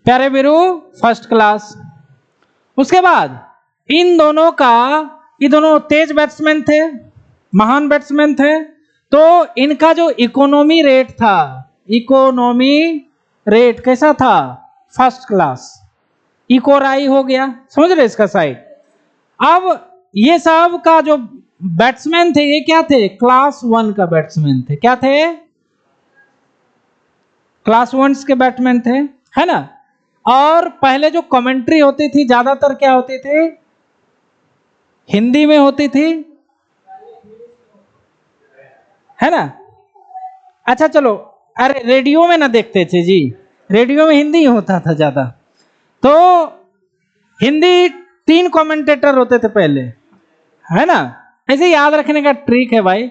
[SPEAKER 1] प्यारे वीरू फर्स्ट क्लास। उसके बाद इन दोनों का, ये दोनों तेज बैट्समैन थे, महान बैट्समैन थे, तो इनका जो इकोनॉमी रेट था, इकोनॉमी रेट कैसा था, फर्स्ट क्लास, इकोराई हो गया, समझ रहे इसका साइड। अब ये सब का जो बैट्समैन थे, ये क्या थे, क्लास 1 का बैट्समैन थे, क्या थे, क्लास 1 के बैट्समैन थे, है ना। और पहले जो कमेंट्री होती थी ज्यादातर क्या होती थी, हिंदी में होती थी, है ना। अच्छा चलो, अरे रेडियो में ना देखते थे जी, रेडियो में हिंदी होता था ज्यादा, तो हिंदी 3 कमेंटेटर होते थे पहले, है ना। ऐसे याद रखने का ट्रिक है भाई,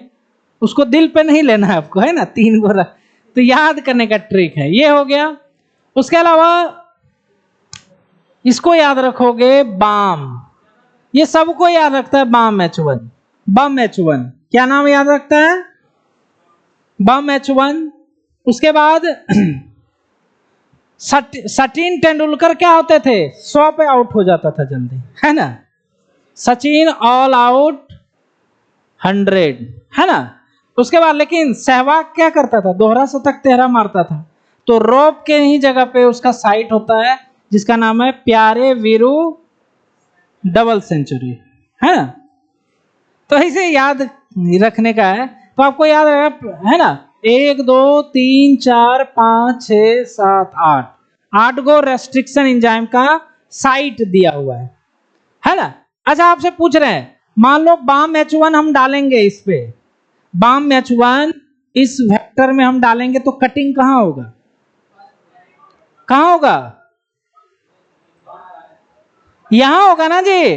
[SPEAKER 1] उसको दिल पे नहीं लेना है आपको, है ना, 3 गोरा, तो याद करने का ट्रिक है, ये हो गया। उसके अलावा इसको याद रखोगे, बाम, ये सबको याद रखता है, बाम H1, बम H1, क्या नाम याद रखता है, बम H1। उसके बाद सचिन तेंदुलकर क्या होते थे, 100 पे आउट हो जाता था जल्दी, है ना, सचिन ऑल आउट 100, है ना। उसके बाद लेकिन सहवाग क्या करता था, दोहरा शतक 13 मारता था, तो रोप के ही जगह पे उसका साइट होता है जिसका नाम है प्यारे वीरू डबल सेंचुरी, है ना। तो ऐसे याद रखने का है, तो आपको याद है ना, 1 2 3 4 5 6 7 8, 8 गो रेस्ट्रिक्शन एंजाइम का साइट दिया हुआ है ना। अच्छा आपसे पूछ रहे हैं, मान लो बाम H1 हम डालेंगे इस पे, बाम H1 इस वेक्टर में हम डालेंगे, तो कटिंग कहां होगा, कहां होगा, यहां होगा ना जी,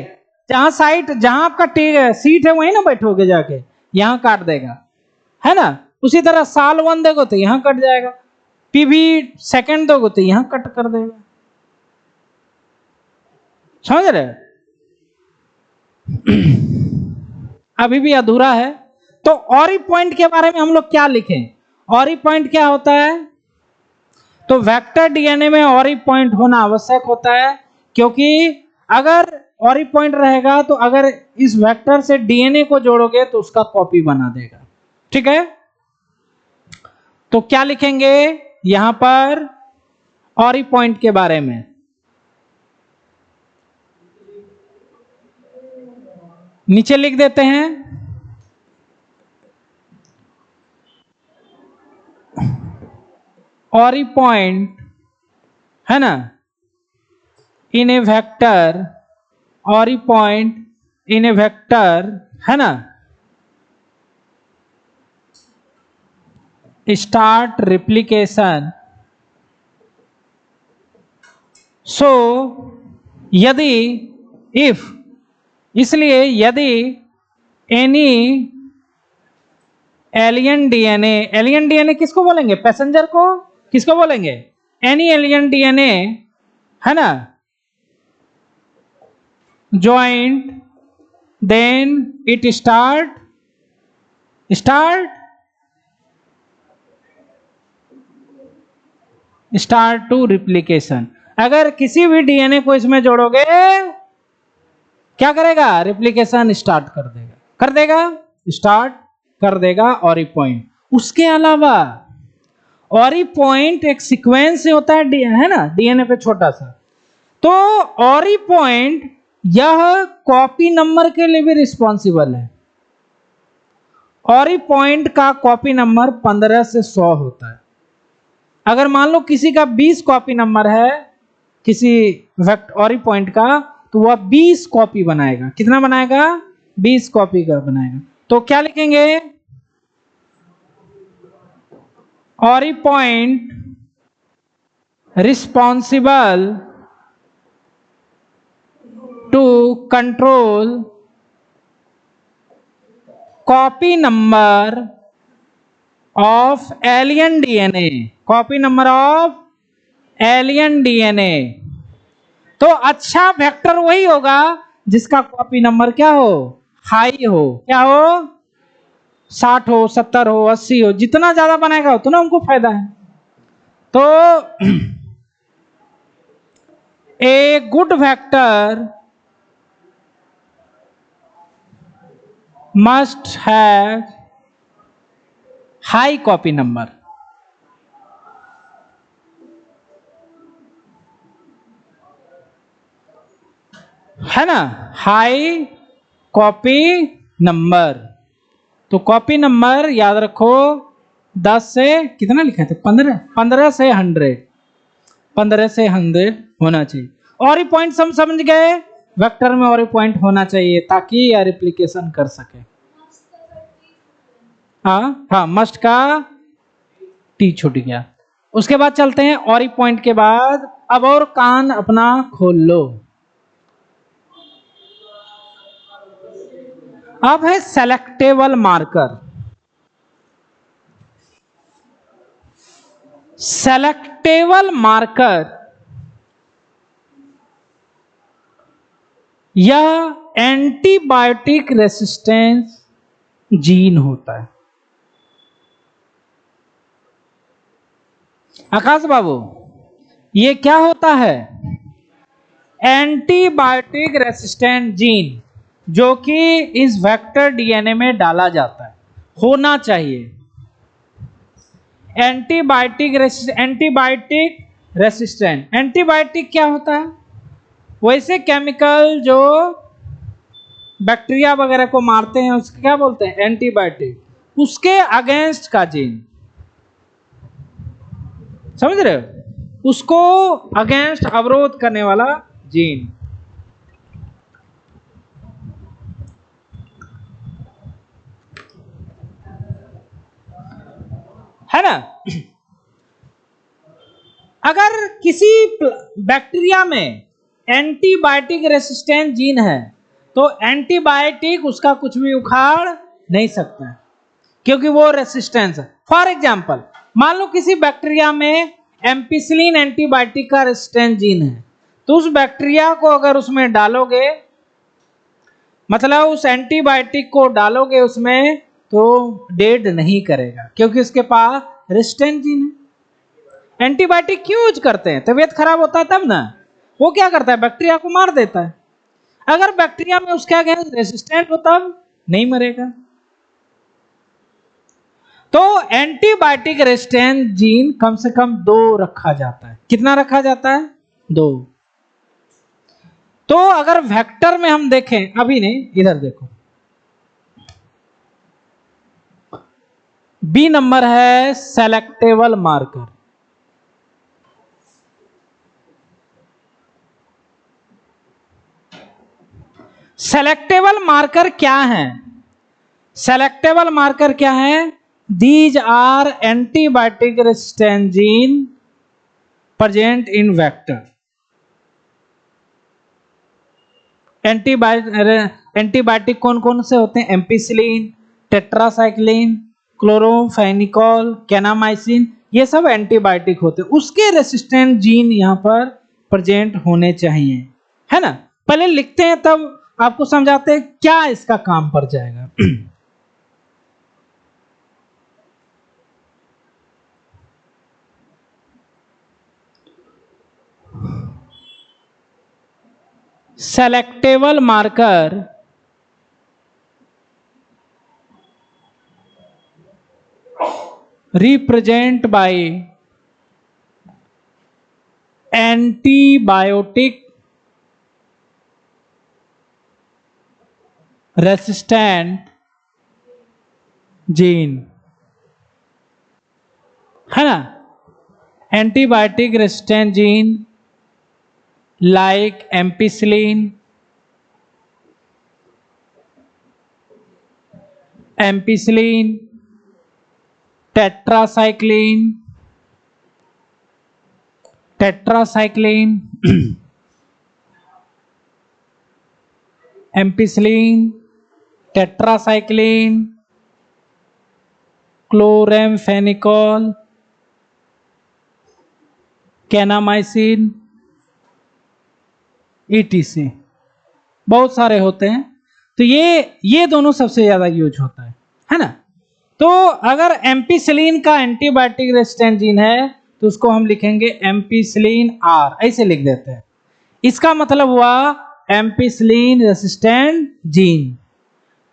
[SPEAKER 1] जहां साइट, जहां आपका सीट है वहीं ना बैठोगे जाके, यहां काट देगा, है ना। उसी तरह साल 1 देखो तो यहां कट जाएगा, PV सेकंड दोगे तो यहां कट कर देगा, समझ रहे। अभी भी अधूरा है, तो ऑरी पॉइंट के बारे में हम लोग क्या लिखें, ऑरी पॉइंट क्या होता है, तो वेक्टर डीएनए में ऑरी पॉइंट होना आवश्यक होता है, क्योंकि अगर ऑरी पॉइंट रहेगा तो अगर इस वेक्टर से डीएनए को जोड़ोगे तो उसका कॉपी बना देगा, ठीक है। तो क्या लिखेंगे यहां पर ऑरी पॉइंट के बारे में, नीचे लिख देते हैं, ऑरी पॉइंट, है ना, in a vector, ori point in a vector, है ना, start replication. So यदि if, इसलिए यदि any एलियन डीएनए किसको बोलेंगे? पैसेंजर को। किसको बोलेंगे? एनी एलियन डीएनए, है ना, joint, then it start to replication. अगर किसी भी डीएनए को इसमें जोड़ोगे क्या करेगा? रिप्लिकेशन स्टार्ट कर देगा ऑरी पॉइंट। उसके अलावा ऑरी पॉइंट एक सीक्वेंस से होता है ना, डीएनए पे छोटा सा। तो ऑरी पॉइंट यह कॉपी नंबर के लिए भी रिस्पॉन्सिबल है। ऑरी पॉइंट का कॉपी नंबर 15 से 100 होता है। अगर मान लो किसी का 20 कॉपी नंबर है किसी ऑरी पॉइंट का, तो वह 20 कॉपी बनाएगा। कितना बनाएगा? 20 कॉपी का बनाएगा। तो क्या लिखेंगे? Ori point responsible to control copy number of alien DNA. Copy number of alien DNA. तो अच्छा वेक्टर वही होगा जिसका कॉपी नंबर क्या हो? हाई हो। क्या हो? 60 हो, 70 हो, 80 हो। जितना ज्यादा बनाएगा उतना उनको फायदा है। तो a good vector must have high copy number. है ना, हाई कॉपी नंबर। तो कॉपी नंबर याद रखो 10 से कितना लिखा था? 15 से 100। 15 से 100 होना चाहिए। और पॉइंट समझ गए? वेक्टर में और पॉइंट होना चाहिए ताकि यह रिप्लिकेशन कर सके। हाँ, मस्ट का टी छूट गया। उसके बाद चलते हैं और पॉइंट के बाद। अब और कान अपना खोल लो। अब है सेलेक्टेबल मार्कर। सेलेक्टेबल मार्कर यह एंटीबायोटिक रेसिस्टेंस जीन होता है। आकाश बाबू, ये क्या होता है? एंटीबायोटिक रेसिस्टेंट जीन, जो कि इस वेक्टर डीएनए में डाला जाता है, होना चाहिए। Antibiotic resistant. एंटीबायोटिक क्या होता है? वैसे केमिकल जो बैक्टीरिया वगैरह को मारते हैं उसको क्या बोलते हैं? एंटीबायोटिक। उसके अगेंस्ट का जीन, समझ रहे हो? उसको अगेंस्ट अवरोध करने वाला जीन। है ना? अगर किसी बैक्टीरिया में एंटीबायोटिक रेसिस्टेंट जीन है तो एंटीबायोटिक उसका कुछ भी उखाड़ नहीं सकता है, क्योंकि वो रेसिस्टेंस है। फॉर एग्जांपल, मान लो किसी बैक्टीरिया में एम्पिसिलिन एंटीबायोटिक का रेसिस्टेंट जीन है, तो उस बैक्टीरिया को अगर उसमें डालोगे, मतलब उस एंटीबायोटिक को डालोगे उसमें, तो डेड नहीं करेगा, क्योंकि उसके पास रेसिस्टेंट जीन है। एंटीबायोटिक क्यों यूज करते हैं? तबीयत खराब होता है तब ना। वो क्या करता है? बैक्टीरिया को मार देता है। अगर बैक्टीरिया में उसके अगेंस्ट रेसिस्टेंट हो तब नहीं मरेगा। तो एंटीबायोटिक रेसिस्टेंट जीन कम से कम 2 रखा जाता है। कितना रखा जाता है? 2। तो अगर वेक्टर में हम देखें, अभी नहीं, इधर देखो, बी नंबर है सेलेक्टेबल मार्कर। सेलेक्टेबल मार्कर क्या है? सेलेक्टेबल मार्कर क्या है? These are antibiotic resistant gene present in vector. Antibiotic कौन कौन से होते हैं? एम्पिसिलिन, टेट्रासाइक्लिन, क्लोरोफेनिकॉल, कैनामाइसिन, ये सब एंटीबायोटिक होते हैं। उसके रेसिस्टेंट जीन यहाँ पर प्रेजेंट होने चाहिए, है ना। पहले लिखते हैं तब आपको समझाते हैं क्या इसका काम पड़ जाएगा। Selectable marker represent by antibiotic resistant gene, है ना। Antibiotic resistant gene like ampicillin, tetracycline, ampicillin, tetracycline, chloramphenicol, kanamycin, ETC, बहुत सारे होते हैं। तो ये दोनों सबसे ज्यादा यूज होता है ना। तो अगर एम्पिसिलिन का एंटीबायोटिक रेसिस्टेंट जीन है तो उसको हम लिखेंगे एम्पिसिलिन R, ऐसे लिख देते हैं। इसका मतलब हुआ ampicillin resistant gene.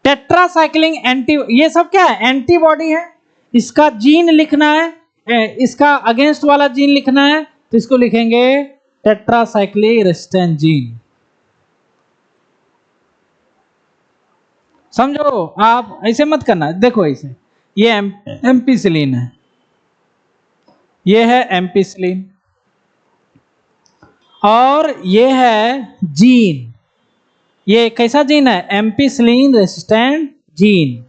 [SPEAKER 1] Tetracycline anti, ये सब क्या है? एंटीबॉडी है। इसका जीन लिखना है, इसका अगेंस्ट वाला जीन लिखना है, तो इसको लिखेंगे टेट्रासाइक्लिन रेसिस्टेंट जीन। समझो, आप ऐसे मत करना। देखो ऐसे, ये एम्पिसिलिन है, ये है एम्पिसिलिन, और ये है जीन। ये कैसा जीन है? एम्पिसिलिन रेसिस्टेंट जीन,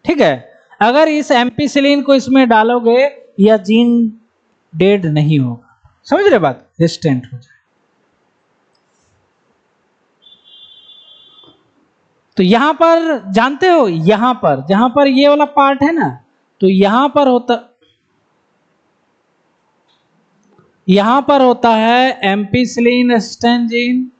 [SPEAKER 1] ठीक है। अगर इस एम्पिसिलिन को इसमें डालोगे, यह जीन डेड नहीं होगा। समझ रहे बात? रेसिस्टेंट हो जाए। तो यहां पर जानते हो, यहां पर जहां पर ये वाला पार्ट है ना, तो यहां पर होता है ampicillin resistant gene,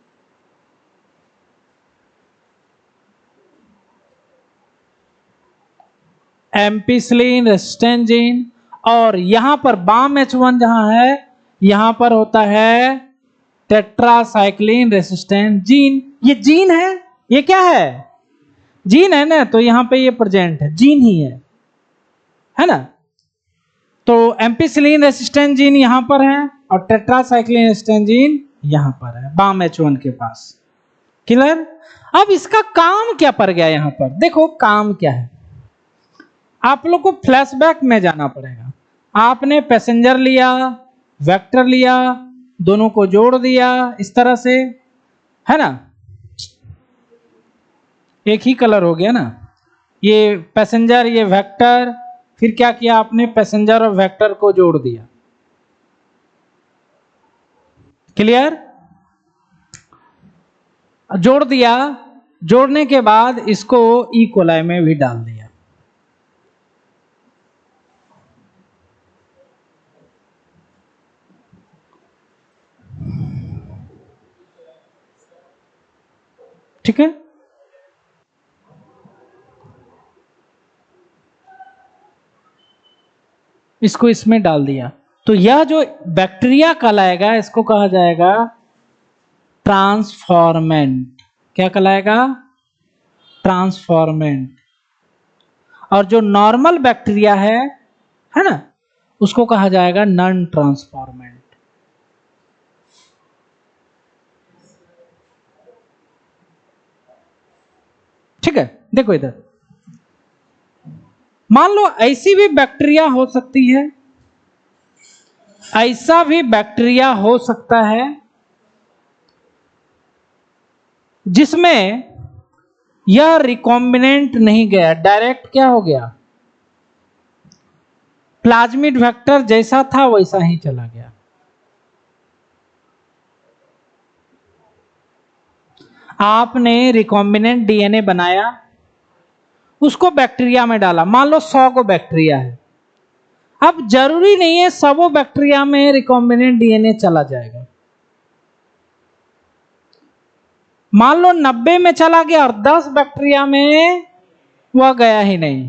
[SPEAKER 1] ampicillin resistant gene, और यहां पर बाम H1 जहां है, यहां पर होता है टेट्रासाइक्लिन रेसिस्टेंट जीन। ये जीन है, ये क्या है? जीन है ना, तो यहां पे ये प्रेजेंट है, जीन ही है ना। तो एम्पिसिलिन रेसिस्टेंट जीन यहां पर है और टेट्रासाइक्लिन रेसिस्टेंट जीन यहां पर है, बाम H1 के पास। क्लियर? अब इसका काम क्या पड़ गया यहां पर? देखो काम क्या है, आप लोग को फ्लैशबैक में जाना पड़ेगा। आपने पैसेंजर लिया, वेक्टर लिया, दोनों को जोड़ दिया इस तरह से, है ना। एक ही कलर हो गया ना, ये पैसेंजर, ये वेक्टर। फिर क्या किया आपने? पैसेंजर और वेक्टर को जोड़ दिया। क्लियर? जोड़ दिया, जोड़ने के बाद इसको ई कोलाई में भी डाल दिया। ठीक है, इसको इसमें डाल दिया। तो यह जो बैक्टीरिया कहलाएगा, इसको कहा जाएगा ट्रांसफॉर्मेंट। क्या कहलाएगा? ट्रांसफॉर्मेंट। और जो नॉर्मल बैक्टीरिया है ना, उसको कहा जाएगा नॉन ट्रांसफॉर्मेंट। ठीक है, देखो इधर, मान लो ऐसी भी बैक्टीरिया हो सकती है, ऐसा भी बैक्टीरिया हो सकता है जिसमें यह रिकॉम्बिनेंट नहीं गया, डायरेक्ट क्या हो गया? प्लाज्मिड वेक्टर जैसा था वैसा ही चला गया। आपने रिकॉम्बिनेंट डीएनए बनाया, उसको बैक्टीरिया में डाला, मान लो 100 को बैक्टीरिया है। अब जरूरी नहीं है सबो बैक्टीरिया में रिकॉम्बिनेंट डीएनए चला जाएगा। मान लो 90 में चला गया और 10 बैक्टीरिया में वह गया ही नहीं,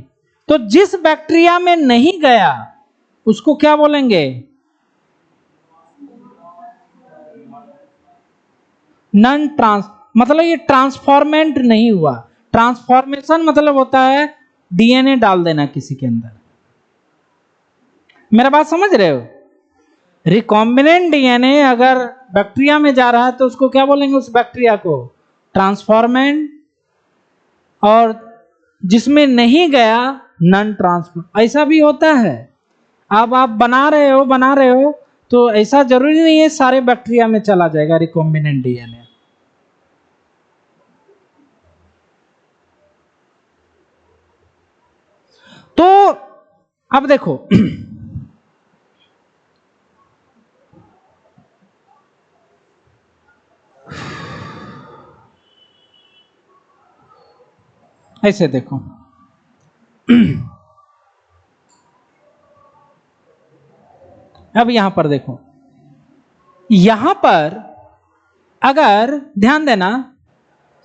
[SPEAKER 1] तो जिस बैक्टीरिया में नहीं गया उसको क्या बोलेंगे? नॉन ट्रांस, मतलब ये ट्रांसफॉर्मेंट नहीं हुआ। ट्रांसफॉर्मेशन मतलब होता है डीएनए डाल देना किसी के अंदर। मेरा बात समझ रहे हो? रिकॉम्बिनेंट डीएनए अगर बैक्टीरिया में जा रहा है तो उसको क्या बोलेंगे? उस बैक्टीरिया को ट्रांसफॉर्मेंट, और जिसमें नहीं गया नॉन ट्रांसफॉर्म। ऐसा भी होता है। अब आप बना रहे हो तो ऐसा जरूरी नहीं है सारे बैक्टीरिया में चला जाएगा रिकॉम्बिनेंट डीएनए। तो अब देखो ऐसे देखो अब यहां पर देखो, यहां पर अगर ध्यान देना,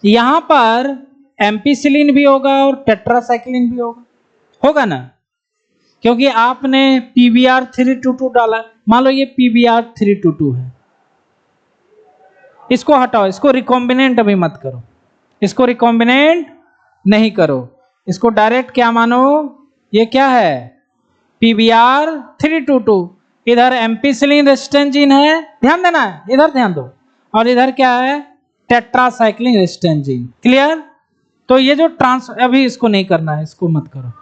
[SPEAKER 1] यहां पर एम्पिसिलिन भी होगा और टेट्रासाइक्लिन भी होगा ना, क्योंकि आपने पीबीआर 322 डाला। मान लो ये पीबीआर 322 है, इसको हटाओ, इसको रिकॉम्बिनेंट अभी मत करो, इसको रिकॉम्बिनेंट नहीं करो, इसको डायरेक्ट क्या मानो? ये क्या है? पीबीआर 322। इधर एम्पिसिलिन रेजिस्टेंट जीन है, ध्यान देना है, इधर ध्यान दो, और इधर क्या है? Tetracycline resistant gene. क्लियर? तो ये जो अभी इसको नहीं करना है, इसको मत करो।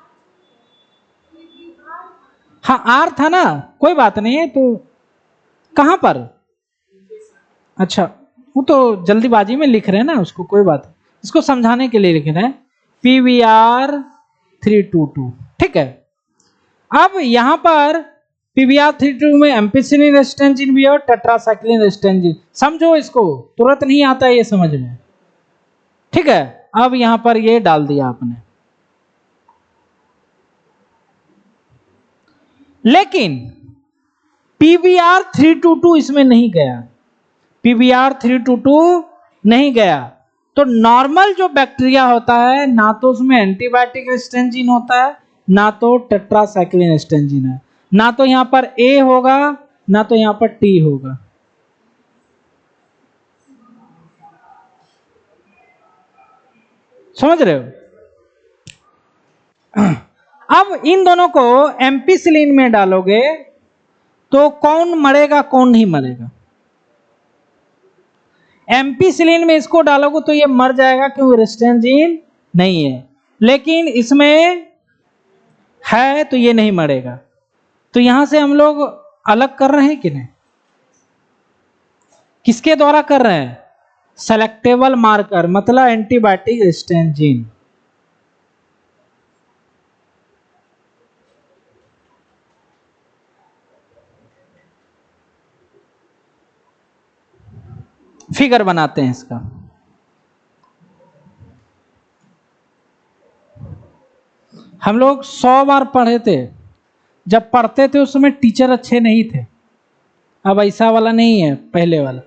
[SPEAKER 1] हाँ आर था ना, कोई बात नहीं है। तो कहां पर? अच्छा, वो तो जल्दीबाजी में लिख रहे हैं ना उसको, कोई बात नहीं, इसको समझाने के लिए लिख रहे हैं पीवीआर 322। ठीक है। अब यहां पर पीवीआर 322 में एम्पिसिलिन रेजिस्टेंट जीन भी है और टेट्रासाइक्लिन रेजिस्टेंट जीन। समझो, इसको तुरंत नहीं आता है ये समझ में। ठीक है। अब यहां पर ये डाल दिया आपने, लेकिन पीवीआर 322 इसमें नहीं गया, पीवीआर 322 नहीं गया। तो नॉर्मल जो बैक्टीरिया होता है, ना तो उसमें एंटीबायोटिक रेजिस्टेंट जीन होता है, ना तो टेट्रासाइक्लिन रेजिस्टेंट जीन है, ना तो यहां पर ए होगा, ना तो यहां पर टी होगा। समझ रहे हो? अब इन दोनों को एम्पिसिलिन में डालोगे तो कौन मरेगा, कौन नहीं मरेगा? एम्पिसिलिन में इसको डालोगे तो ये मर जाएगा क्योंकि रेजिस्टेंट जीन नहीं है, लेकिन इसमें है तो ये नहीं मरेगा। तो यहां से हम लोग अलग कर रहे हैं कि नहीं? किसके द्वारा कर रहे हैं? सेलेक्टेबल मार्कर, मतलब एंटीबायोटिक रेजिस्टेंट जीन। फिगर बनाते हैं इसका। हम लोग 100 बार पढ़े थे, जब पढ़ते थे उस समय टीचर अच्छे नहीं थे। अब ऐसा वाला नहीं है, पहले वाला।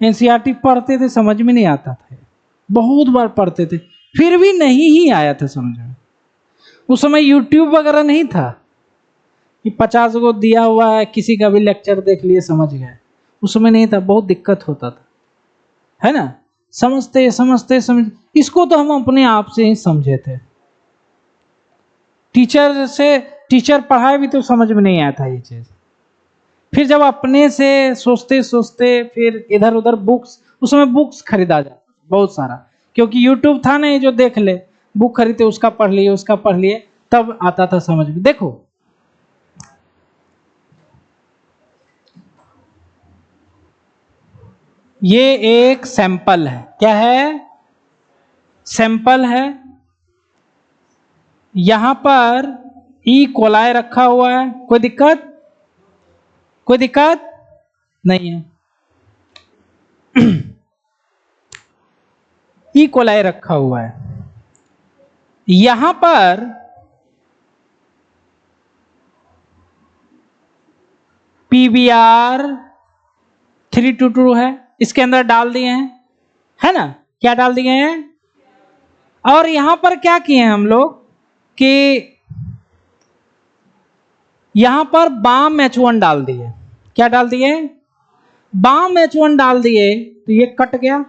[SPEAKER 1] एनसीईआरटी पढ़ते थे, समझ में नहीं आता था, बहुत बार पढ़ते थे, फिर भी नहीं ही आया था समझ में। उस समय यूट्यूब वगैरह नहीं था कि 50 को दिया हुआ है, किसी का भी लेक्चर देख लिए समझ गए। उस समय नहीं था, बहुत दिक्कत होता था, है ना? समझते समझते समझ, इसको तो हम अपने आप से ही समझे थे। टीचर पढ़ाए भी तो समझ में नहीं आया था ये चीज। फिर जब अपने से सोचते सोचते फिर इधर उधर बुक्स, उस समय बुक्स खरीदा जाता बहुत सारा, क्योंकि यूट्यूब था नहीं जो देख ले, बुक खरीदते, उसका पढ़ लिए, उसका पढ़ लिए, तब आता था समझ में। देखो ये एक सैंपल है, क्या है? सैंपल है। यहां पर ई कोलाई रखा हुआ है, कोई दिक्कत? कोई दिक्कत नहीं है। ई कोलाई रखा हुआ है, यहां पर PBr 322 है, इसके अंदर डाल दिए हैं, है ना? क्या डाल दिए हैं? और यहां पर क्या किए हैं हम लोग कि यहां पर बाम H1 डाल दिए। क्या डाल दिए? बाम H1 डाल दिए, तो ये कट गया,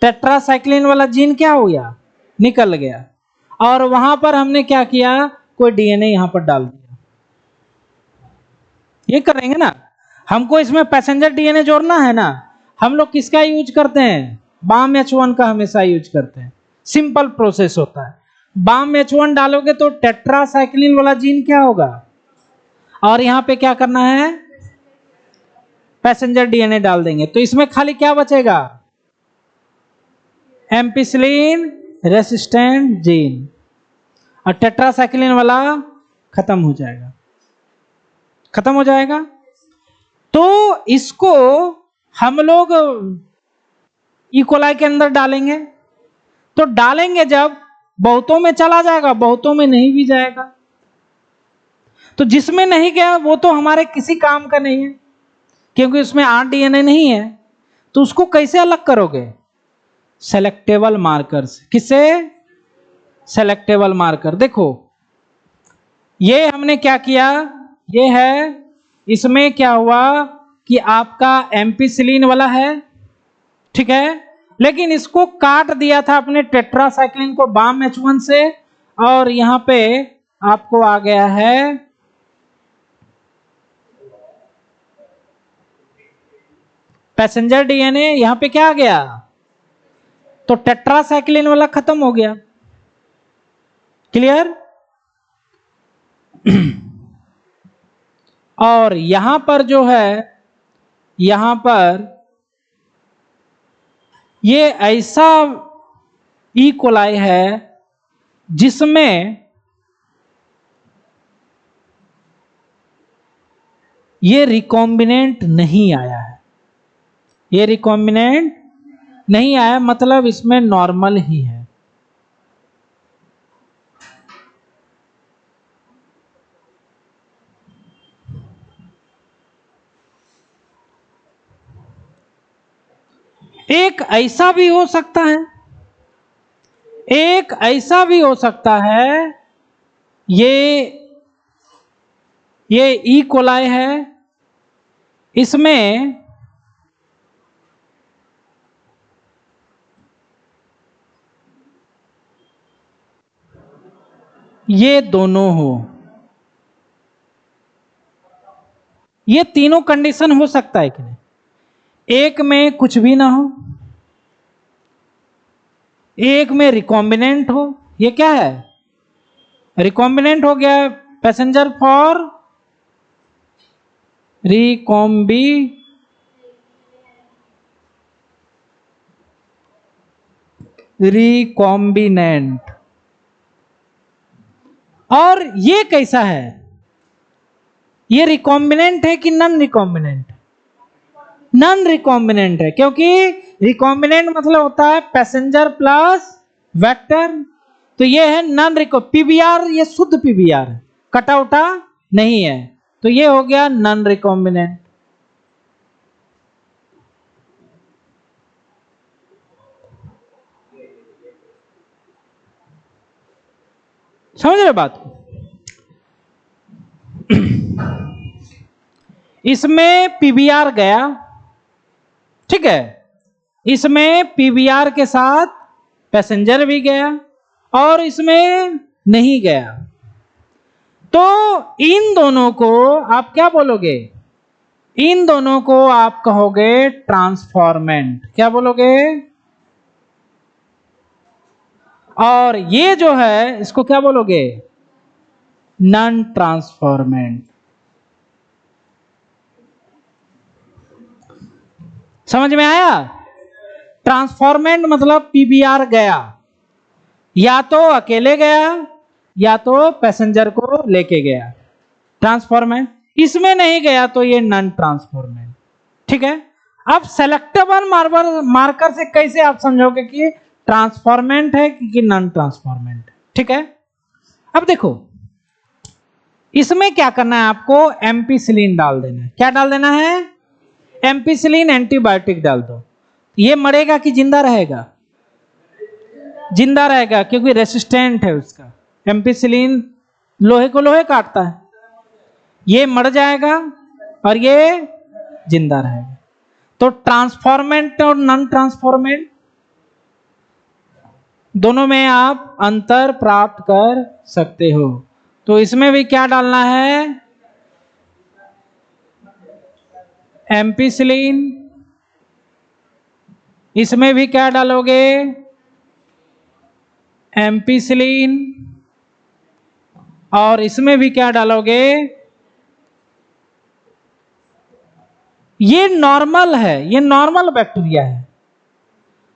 [SPEAKER 1] टेट्रासाइक्लिन वाला जीन क्या हो गया? निकल गया। और वहां पर हमने क्या किया? कोई DNA यहां पर डाल दिया। ये करेंगे ना, हमको इसमें पैसेंजर DNA जोड़ना है ना, हम लोग किसका यूज करते हैं? बाम H1 का हमेशा यूज करते हैं। सिंपल प्रोसेस होता है। बाम H1 डालोगे तो टेट्रासाइक्लिन वाला जीन क्या होगा, और यहां पे क्या करना है? पैसेंजर DNA डाल देंगे, तो इसमें खाली क्या बचेगा? एम्पिसिलिन रेसिस्टेंट जीन, और टेट्रासाइक्लिन वाला खत्म हो जाएगा, खत्म हो जाएगा। तो इसको हम लोग ई कोलाई के अंदर डालेंगे, तो डालेंगे जब बहुतों में चला जाएगा, बहुतों में नहीं भी जाएगा। तो जिसमें नहीं गया वो तो हमारे किसी काम का नहीं है, क्योंकि उसमें rDNA नहीं है। तो उसको कैसे अलग करोगे? सेलेक्टेबल मार्कर से। किससे? Selectable marker. देखो ये हमने क्या किया, ये है, इसमें क्या हुआ कि आपका एम्पिसिलिन वाला है, ठीक है, लेकिन इसको काट दिया था अपने टेट्रासाइक्लिन को बाम H1 से, और यहां पे आपको आ गया है पैसेंजर DNA। यहां पे क्या आ गया? तो टेट्रासाइक्लिन वाला खत्म हो गया। क्लियर? और यहां पर जो है, यहां पर ये ऐसा ई कोलाई है जिसमें ये रिकॉम्बिनेंट नहीं आया है। ये रिकॉम्बिनेंट नहीं आया, मतलब इसमें नॉर्मल ही है। एक ऐसा भी हो सकता है, एक ऐसा भी हो सकता है, ये ई कोलाई है, इसमें ये दोनों हो। ये तीनों कंडीशन हो सकता है कि नहीं? एक में कुछ भी ना हो, एक में रिकॉम्बिनेंट हो। ये क्या है? रिकॉम्बिनेंट हो गया, पैसेंजर फॉर रिकॉम्बिनेंट। और ये कैसा है? ये रिकॉम्बिनेंट है कि नॉन रिकॉम्बिनेंट? नॉन रिकॉम्बिनेंट है, क्योंकि रिकॉम्बिनेंट मतलब होता है पैसेंजर प्लस वेक्टर। तो ये है नॉन PBr, ये शुद्ध PBr है, कटा उटा नहीं है, तो ये हो गया नॉन रिकॉम्बिनेंट। समझ रहे बात को? इसमें PBr गया, ठीक है, इसमें PBr के साथ पैसेंजर भी गया, और इसमें नहीं गया। तो इन दोनों को आप क्या बोलोगे? इन दोनों को आप कहोगे ट्रांसफॉर्मेंट। क्या बोलोगे? और ये जो है इसको क्या बोलोगे? Non transformant. समझ में आया? ट्रांसफॉर्मेंट मतलब PBr गया, या तो अकेले गया, या तो पैसेंजर को लेके गया, ट्रांसफॉर्मेंट। इसमें नहीं गया तो ये नॉन ट्रांसफॉर्मेंट। ठीक है, अब सेलेक्टेबल मार्कर से कैसे आप समझोगे कि ट्रांसफॉर्मेंट है कि नॉन ट्रांसफॉर्मेंट। ठीक है, अब देखो इसमें क्या करना है, आपको एम्पिसिलिन डाल देना है। क्या डाल देना है? एम्पिसिलिन एंटीबायोटिक डाल दो। ये मरेगा कि जिंदा रहेगा? जिंदा रहेगा, क्योंकि रेसिस्टेंट है उसका। एम्पिसिलिन लोहे को लोहे काटता है। ये मर जाएगा और ये जिंदा रहेगा। तो ट्रांसफॉर्मेंट और नॉन ट्रांसफॉर्मेंट दोनों में आप अंतर प्राप्त कर सकते हो। तो इसमें भी क्या डालना है? एम्पिसिलिन। इसमें भी क्या डालोगे? एम्पिसिलिन। और इसमें भी क्या डालोगे? ये नॉर्मल है, ये नॉर्मल बैक्टीरिया है,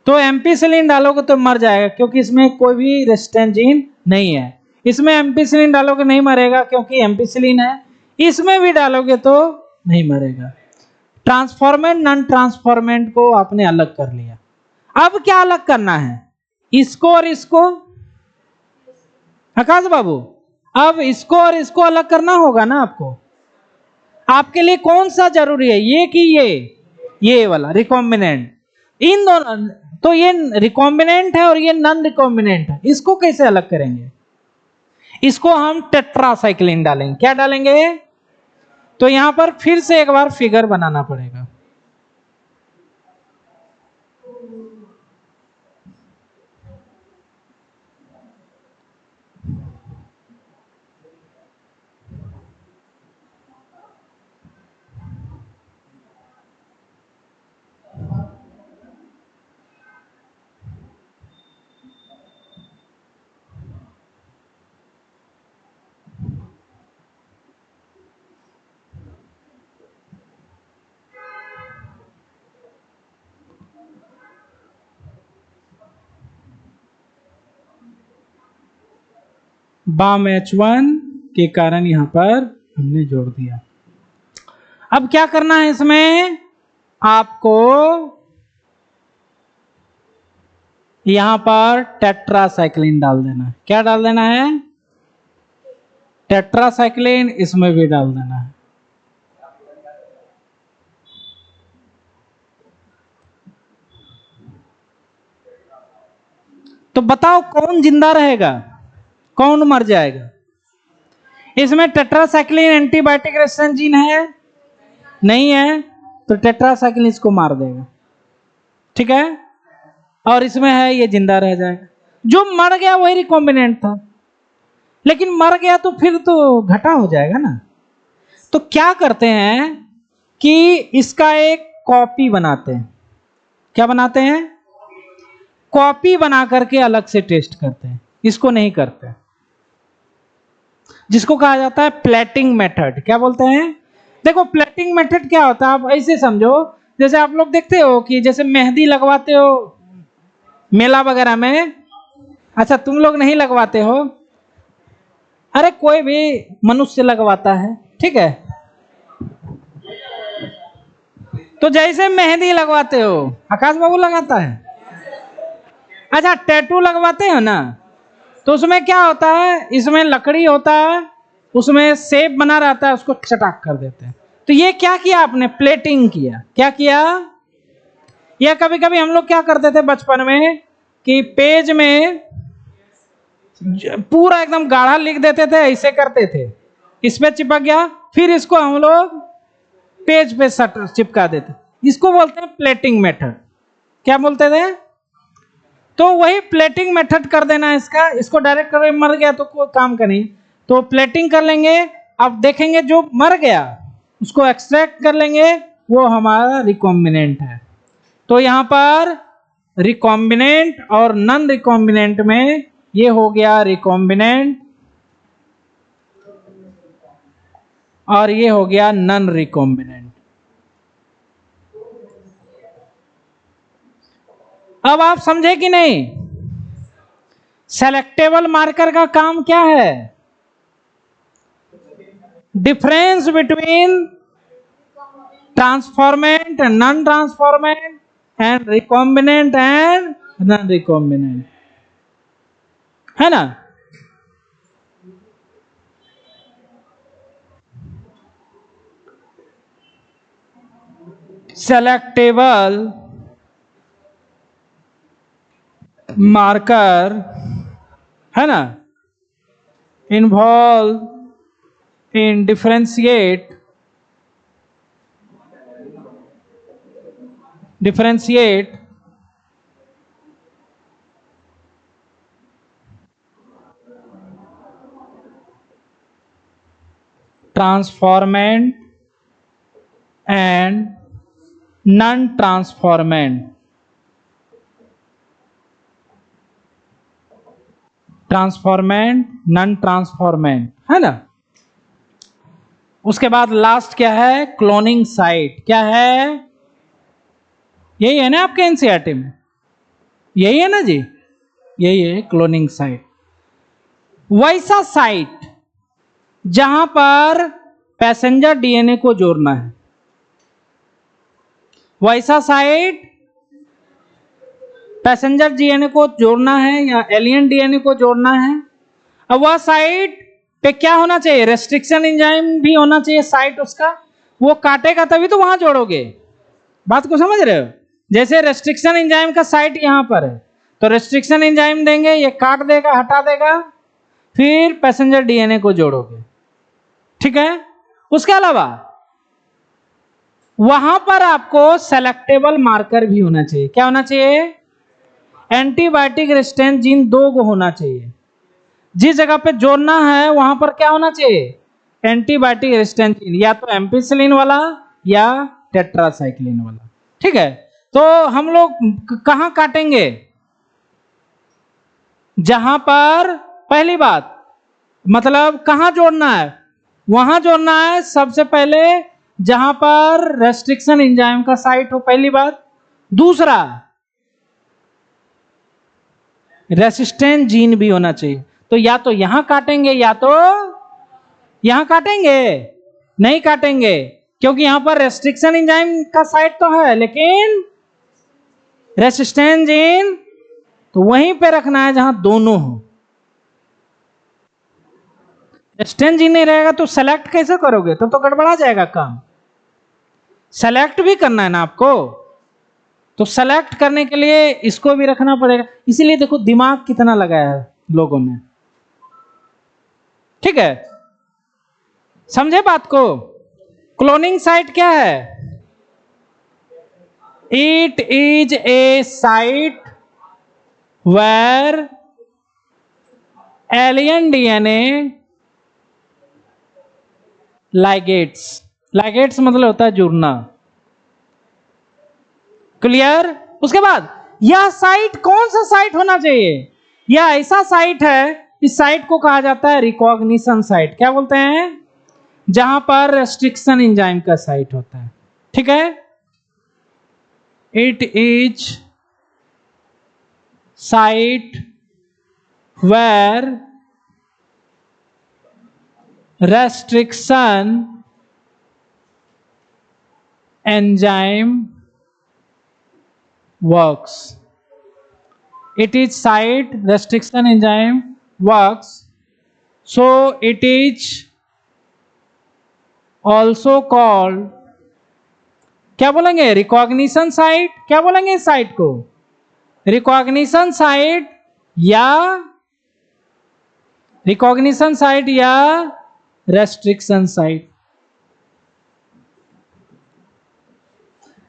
[SPEAKER 1] तो एम्पिसिलिन डालोगे तो मर जाएगा, क्योंकि इसमें कोई भी रेसिस्टेंट जीन नहीं है। इसमें एम्पिसिलिन डालोगे नहीं मरेगा, क्योंकि एम्पिसिलिन है। इसमें भी डालोगे तो नहीं मरेगा। ट्रांसफॉर्मेंट नॉन ट्रांसफॉर्मेंट को आपने अलग कर लिया। अब क्या अलग करना है? इसको और इसको। आकाश बाबू, अब इसको और इसको अलग करना होगा ना आपको। आपके लिए कौन सा जरूरी है, ये कि ये वाला रिकॉम्बिनेंट? इन दोनों, तो ये रिकॉम्बिनेंट है और ये नॉन रिकॉम्बिनेंट है। इसको कैसे अलग करेंगे? इसको हम टेट्रासाइक्लिन डालेंगे। क्या डालेंगे? तो यहां पर फिर से एक बार फिगर बनाना पड़ेगा। बाम H1 के कारण यहां पर हमने जोड़ दिया। अब क्या करना है इसमें? आपको यहां पर टेट्रासाइक्लिन डाल देना है। क्या डाल देना है? टेट्रासाइक्लिन। इसमें भी डाल देना है। तो बताओ कौन जिंदा रहेगा, कौन मर जाएगा? इसमें टेट्रासाइक्लिन एंटीबायोटिक रेजिस्टेंट जीन है? नहीं है, तो टेट्रासाइक्लिन इसको मार देगा। ठीक है, और इसमें है, ये जिंदा रह जाएगा। जो मर गया वही रिकॉम्बिनेंट था, लेकिन मर गया तो फिर तो घटा हो जाएगा ना। तो क्या करते हैं कि इसका एक कॉपी बनाते हैं। क्या बनाते हैं? कॉपी बना करके अलग से टेस्ट करते हैं। इसको नहीं करते, जिसको कहा जाता है प्लेटिंग मेथड। क्या बोलते हैं? देखो प्लेटिंग मेथड क्या होता है, आप ऐसे समझो, जैसे आप लोग देखते हो कि जैसे मेहंदी लगवाते हो मेला वगैरह में। अच्छा, तुम लोग नहीं लगवाते हो? अरे कोई भी मनुष्य लगवाता है, ठीक है। तो जैसे मेहंदी लगवाते हो, आकाश बाबू लगाता है। अच्छा, टैटू लगवाते हो ना, तो उसमें क्या होता है, इसमें लकड़ी होता है, उसमें शेप बना रहता है, उसको चटाक कर देते हैं। तो ये क्या किया आपने? प्लेटिंग किया। क्या किया? या कभी कभी हम लोग क्या करते थे बचपन में कि पेज में पूरा एकदम गाढ़ा लिख देते थे, ऐसे करते थे, इस पे चिपक गया, फिर इसको हम लोग पेज पे चिपका देते। इसको बोलते हैं प्लेटिंग मेथड। क्या बोलते थे? तो वही प्लेटिंग मेथड कर देना है इसका। इसको डायरेक्ट कर मर गया तो कोई काम का नहीं, तो प्लेटिंग कर लेंगे। अब देखेंगे जो मर गया उसको एक्सट्रैक्ट कर लेंगे, वो हमारा रिकॉम्बिनेंट है। तो यहां पर रिकॉम्बिनेंट और नॉन रिकॉम्बिनेंट में ये हो गया रिकॉम्बिनेंट और ये हो गया नॉन रिकॉम्बिनेंट। अब आप समझे कि नहीं? सेलेक्टेबल मार्कर का काम क्या है? Difference between transformant and non transformant and recombinant and non recombinant, है ना? सेलेक्टेबल मार्कर, है ना, involve in differentiate transformant and non transformant, transformant non transformant, है ना? उसके बाद लास्ट क्या है? Cloning site. क्या है? यही है ना आपके एनसीईआरटी में, यही है ना जी, यही है क्लोनिंग साइट। वैसा साइट जहां पर पैसेंजर डीएनए को जोड़ना है, वैसा साइट पैसेंजर डीएनए को जोड़ना है या एलियन डीएनए को जोड़ना है। अब वह साइट पे क्या होना चाहिए? रेस्ट्रिक्शन एंजाइम भी होना चाहिए साइट उसका, वो काटेगा तभी तो वहां जोड़ोगे। बात को समझ रहे हो? जैसे रेस्ट्रिक्शन एंजाइम का साइट यहां पर है, तो रेस्ट्रिक्शन एंजाइम देंगे, ये काट देगा, हटा देगा, फिर पैसेंजर डीएनए को जोड़ोगे, ठीक है? उसके अलावा वहां पर आपको सेलेक्टेबल मार्कर भी होना चाहिए। क्या होना चाहिए? एंटीबायोटिक रेजिस्टेंस जीन 2 को होना चाहिए। जिस जगह पे जोड़ना है वहां पर क्या होना चाहिए? एंटीबायोटिक रेजिस्टेंस जीन, या तो एम्पिसिलिन वाला या टेट्रासाइक्लिन वाला, ठीक है? तो हम लोग कहां काटेंगे? जहां पर पहली बात मतलब कहां जोड़ना है? वहां जोड़ना है सबसे पहले जहां पर रेस्ट्रिक्शन एंजाइम का साइट हो, पहली बात। दूसरा, रेसिस्टेंट जीन भी होना चाहिए। तो या तो यहां काटेंगे या तो यहां काटेंगे, नहीं काटेंगे क्योंकि यहां पर रेस्ट्रिक्शन एंजाइम का साइट तो है, लेकिन रेसिस्टेंट जीन तो वहीं पे रखना है जहां दोनों हो। रेसिस्टेंट जीन नहीं रहेगा तो सेलेक्ट कैसे करोगे? तब तो गड़बड़ा जाएगा काम। सेलेक्ट भी करना है ना आपको, तो सेलेक्ट करने के लिए इसको भी रखना पड़ेगा। इसीलिए देखो दिमाग कितना लगाया है लोगों ने, ठीक है? समझे बात को? क्लोनिंग साइट क्या है? It is a site where alien DNA ligates, ligates मतलब होता है जुड़ना, क्लियर? उसके बाद यह साइट कौन सा साइट होना चाहिए? यह ऐसा साइट है, इस साइट को कहा जाता है रिकॉग्निशन साइट। क्या बोलते हैं? जहां पर रेस्ट्रिक्शन एंजाइम का साइट होता है, ठीक है? It is site where restriction enzyme works. It is site restriction enzyme works, so it is also called, क्या बोलेंगे? Recognition site. क्या बोलेंगे इस साइट को? रिकॉग्निशन साइट या रिकॉग्निशन साइट या रेस्ट्रिक्शन साइट।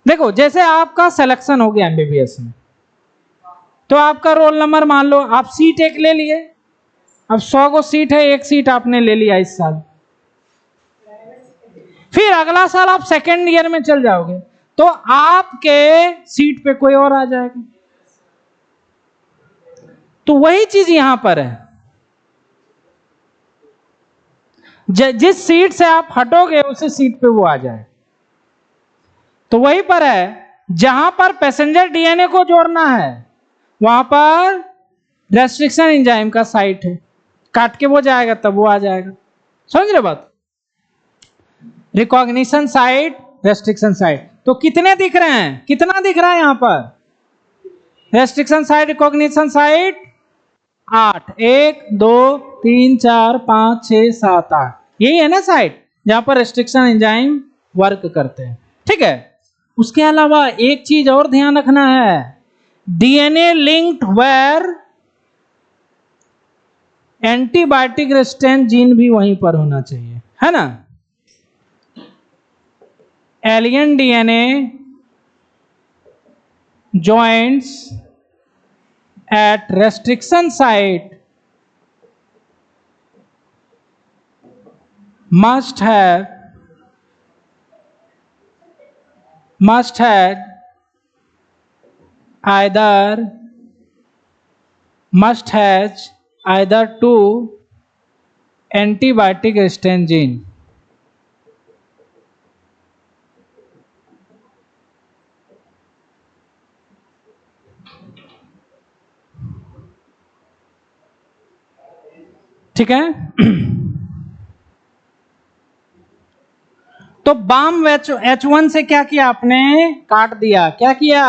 [SPEAKER 1] देखो जैसे आपका सिलेक्शन हो गया एमबीबीएस में, तो आपका रोल नंबर मान लो आप सीट एक ले लिए, अब 100 को सीट है, एक सीट आपने ले लिया इस साल, फिर अगला साल आप सेकेंड ईयर में चल जाओगे तो आपके सीट पे कोई और आ जाएगा। तो वही चीज यहां पर है, जिस सीट से आप हटोगे उसी सीट पे वो आ जाए। तो वही पर है जहां पर पैसेंजर डीएनए को जोड़ना है वहां पर रेस्ट्रिक्शन एंजाइम का साइट है, काट के वो जाएगा तब वो आ जाएगा। समझ रहे बात? Recognition site, restriction site. तो कितने दिख रहे हैं, कितना दिख रहा है यहां पर? रेस्ट्रिक्शन साइट, रिकॉग्निशन साइट 8, 1 2 3 4 5 6 7 8, यही है ना साइट जहां पर रेस्ट्रिक्शन एंजाइम वर्क करते हैं। ठीक है, उसके अलावा एक चीज और ध्यान रखना है, DNA linked where antibiotic resistant gene भी वहीं पर होना चाहिए, है ना। Alien DNA joints at restriction site must have either two antibiotic resistant gene। ठीक है। तो बाम H1 से क्या किया आपने, काट दिया। क्या किया,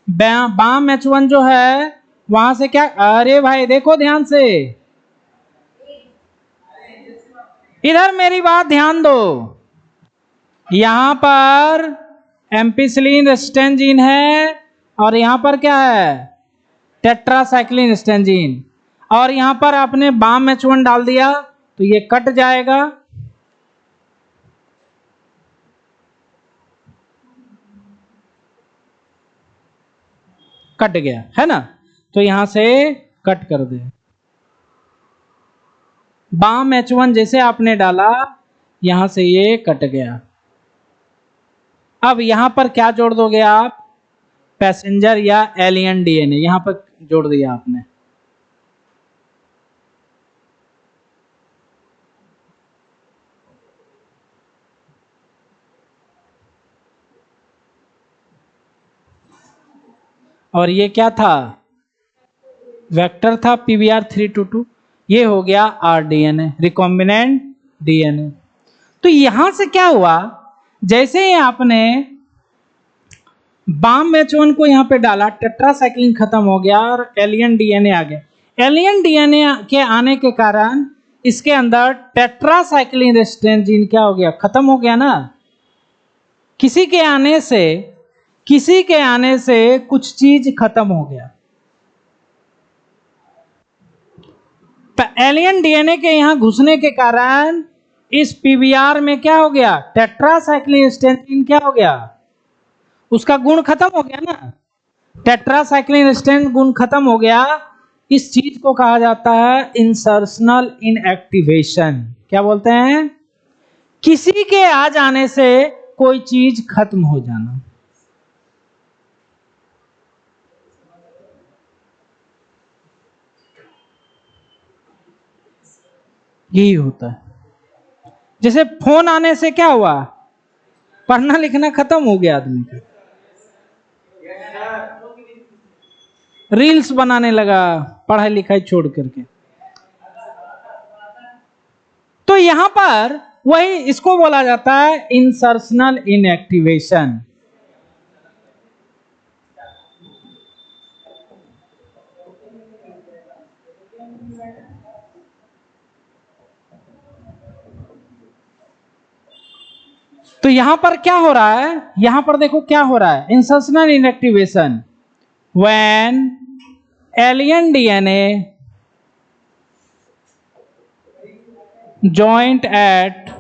[SPEAKER 1] बाम H1 जो है वहां से क्या, अरे भाई देखो ध्यान से, इधर मेरी बात ध्यान दो। यहां पर एम्पिसिलिन रेजिस्टेंट जीन है और यहां पर क्या है, टेट्रासाइक्लिन रेजिस्टेंट जीन, और यहां पर आपने बाम H1 डाल दिया तो ये कट जाएगा। कट गया है ना, तो यहां से कट कर दे। बाम H1 जैसे आपने डाला यहां से ये कट गया। अब यहां पर क्या जोड़ दोगे आप, पैसेंजर या एलियन डीएनए यहां पर जोड़ दिया आपने। और ये क्या था, वेक्टर था PBR322, ये हो गया rDNA, रिकॉम्बिनेंट डीएनए। तो यहां से क्या हुआ, जैसे ही आपने बाम H1 को यहां पे डाला, टेट्रासाइक्लिन खत्म हो गया और एलियन डीएनए आ गया। एलियन डीएनए के आने के कारण इसके अंदर टेट्रासाइक्लिन रेजिस्टेंट जीन क्या हो गया, खत्म हो गया ना। किसी के आने से कुछ चीज खत्म हो गया। एलियन डीएनए के यहां घुसने के कारण इस पीबीआर में क्या हो गया, टेट्रासाइक्लिन रेजिस्टेंट जीन क्या हो गया, उसका गुण खत्म हो गया ना। टेट्रासाइक्लिन रेजिस्टेंट गुण खत्म हो गया। इस चीज को कहा जाता है इंसर्शनल इनएक्टिवेशन। क्या बोलते हैं, किसी के आ जाने से कोई चीज खत्म हो जाना। यही होता है। जैसे फोन आने से क्या हुआ, पढ़ना लिखना खत्म हो गया आदमी का, रील्स बनाने लगा पढ़ाई लिखाई छोड़ करके। तो यहां पर वही इसको बोला जाता है इंसर्शनल इनएक्टिवेशन। तो यहां पर क्या हो रहा है, यहां पर देखो क्या हो रहा है, insertional inactivation when alien DNA joint at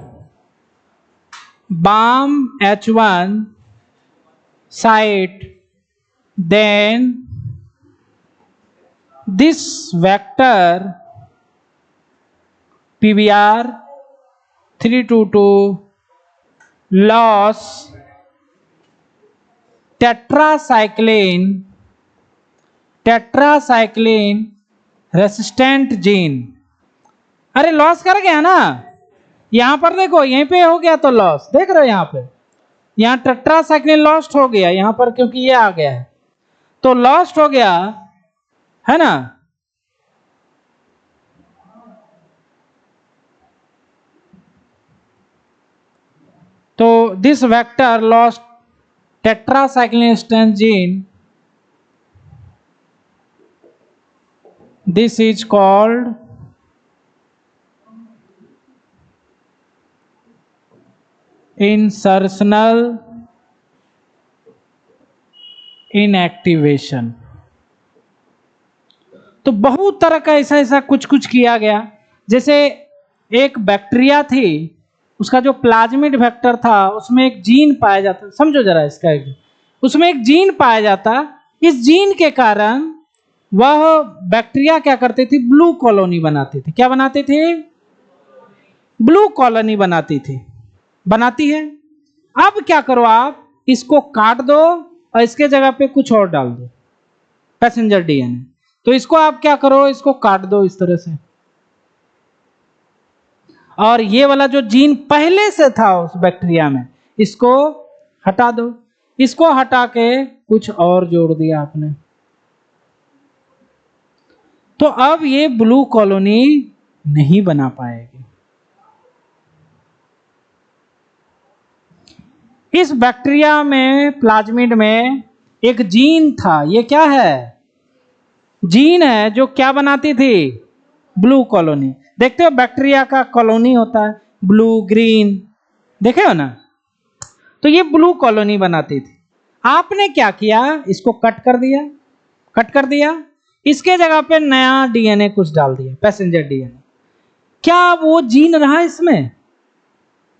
[SPEAKER 1] BAM H1 site, then this vector PBR 322 loss tetracycline resistant gene. अरे लॉस कर गया ना, यहां पर देखो यहीं पे हो गया तो लॉस, देख रहे हो यहां पे, यहां टेट्रासाइक्लिन लॉस्ट हो गया यहां पर क्योंकि ये आ गया है तो लॉस्ट हो गया है ना। तो this vector lost tetracycline strand gene. This is called insertional inactivation. तो बहुत तरह का ऐसा ऐसा कुछ कुछ किया गया। जैसे एक बैक्टीरिया थी, उसका जो प्लाज्मिड वेक्टर था उसमें एक जीन पाया जाता, समझो जरा इसका, उसमें एक जीन पाया जाता। इस जीन के कारण वह बैक्टीरिया क्या करती थी, ब्लू कॉलोनी बनाती थी। क्या बनाती थी? ब्लू कॉलोनी बनाती थी, बनाती है। अब क्या करो, आप इसको काट दो और इसके जगह पे कुछ और डाल दो, पैसेंजर डीएनए। तो इसको आप क्या करो, इसको काट दो इस तरह से, और ये वाला जो जीन पहले से था उस बैक्टीरिया में, इसको हटा दो। इसको हटा के कुछ और जोड़ दिया आपने, तो अब ये ब्लू कॉलोनी नहीं बना पाएगी। इस बैक्टीरिया में, प्लाज्मिड में एक जीन था। ये क्या है? जीन है जो क्या बनाती थी? Blue colony. देखते हो बैक्टीरिया का कॉलोनी होता है ब्लू ग्रीन, देखे हो ना? तो ये ब्लू कॉलोनी बनाती थी। आपने क्या किया, इसको कट कर दिया, कट कर दिया, इसके जगह पे नया डीएनए कुछ डाल दिया, पैसेंजर डीएनए। क्या वो जीन रहा इसमें?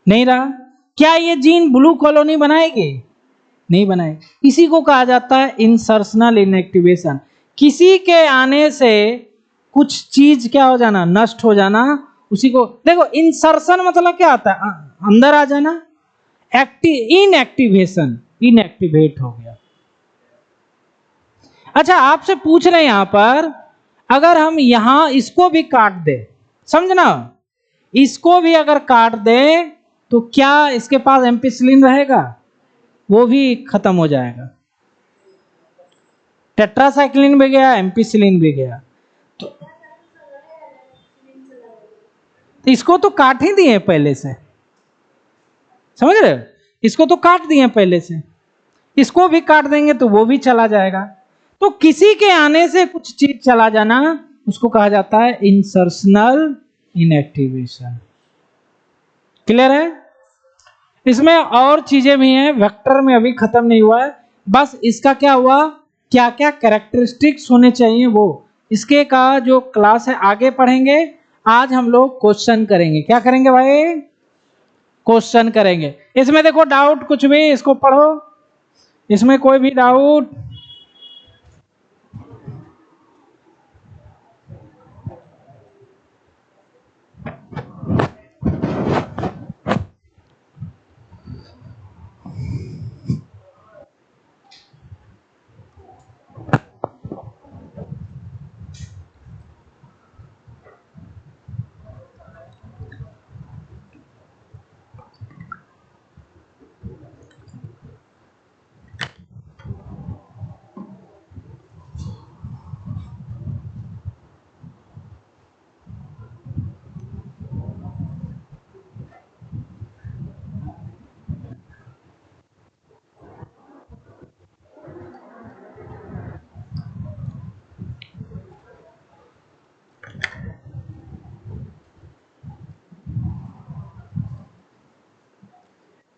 [SPEAKER 1] नहीं रहा। क्या ये जीन ब्लू कॉलोनी बनाएगी? नहीं बनाएगी। इसी को कहा जाता है इंसर्शनल इनएक्टिवेशन। किसी के आने से कुछ चीज क्या हो जाना, नष्ट हो जाना, उसी को देखो। इंसर्शन मतलब क्या आता है? अंदर आ जाना। इनएक्टिवेशन, इनएक्टिवेट हो गया। अच्छा, आपसे पूछ रहे हैं यहां पर, अगर हम यहां इसको भी काट दे, समझना, इसको भी अगर काट दे तो क्या इसके पास एम्पिसिलिन रहेगा? वो भी खत्म हो जाएगा। टेट्रासाइक्लिन भी गया, एम्पिसिलिन भी गया। तो इसको तो काट ही दिए पहले से, समझ रहे हो? इसको तो काट दिए पहले से, इसको भी काट देंगे तो वो भी चला जाएगा। तो किसी के आने से कुछ चीज चला जाना, उसको कहा जाता है इंसर्शनल इनएक्टिवेशन। क्लियर है? इसमें और चीजें भी हैं, वेक्टर में अभी खत्म नहीं हुआ है। बस इसका क्या हुआ, क्या क्या कैरेक्टरिस्टिक्स होने चाहिए वो, इसके का जो क्लास है आगे पढ़ेंगे। आज हम लोग क्वेश्चन करेंगे। क्या करेंगे भाई? क्वेश्चन करेंगे। इसमें देखो डाउट कुछ भी, इसको पढ़ो, इसमें कोई भी डाउट?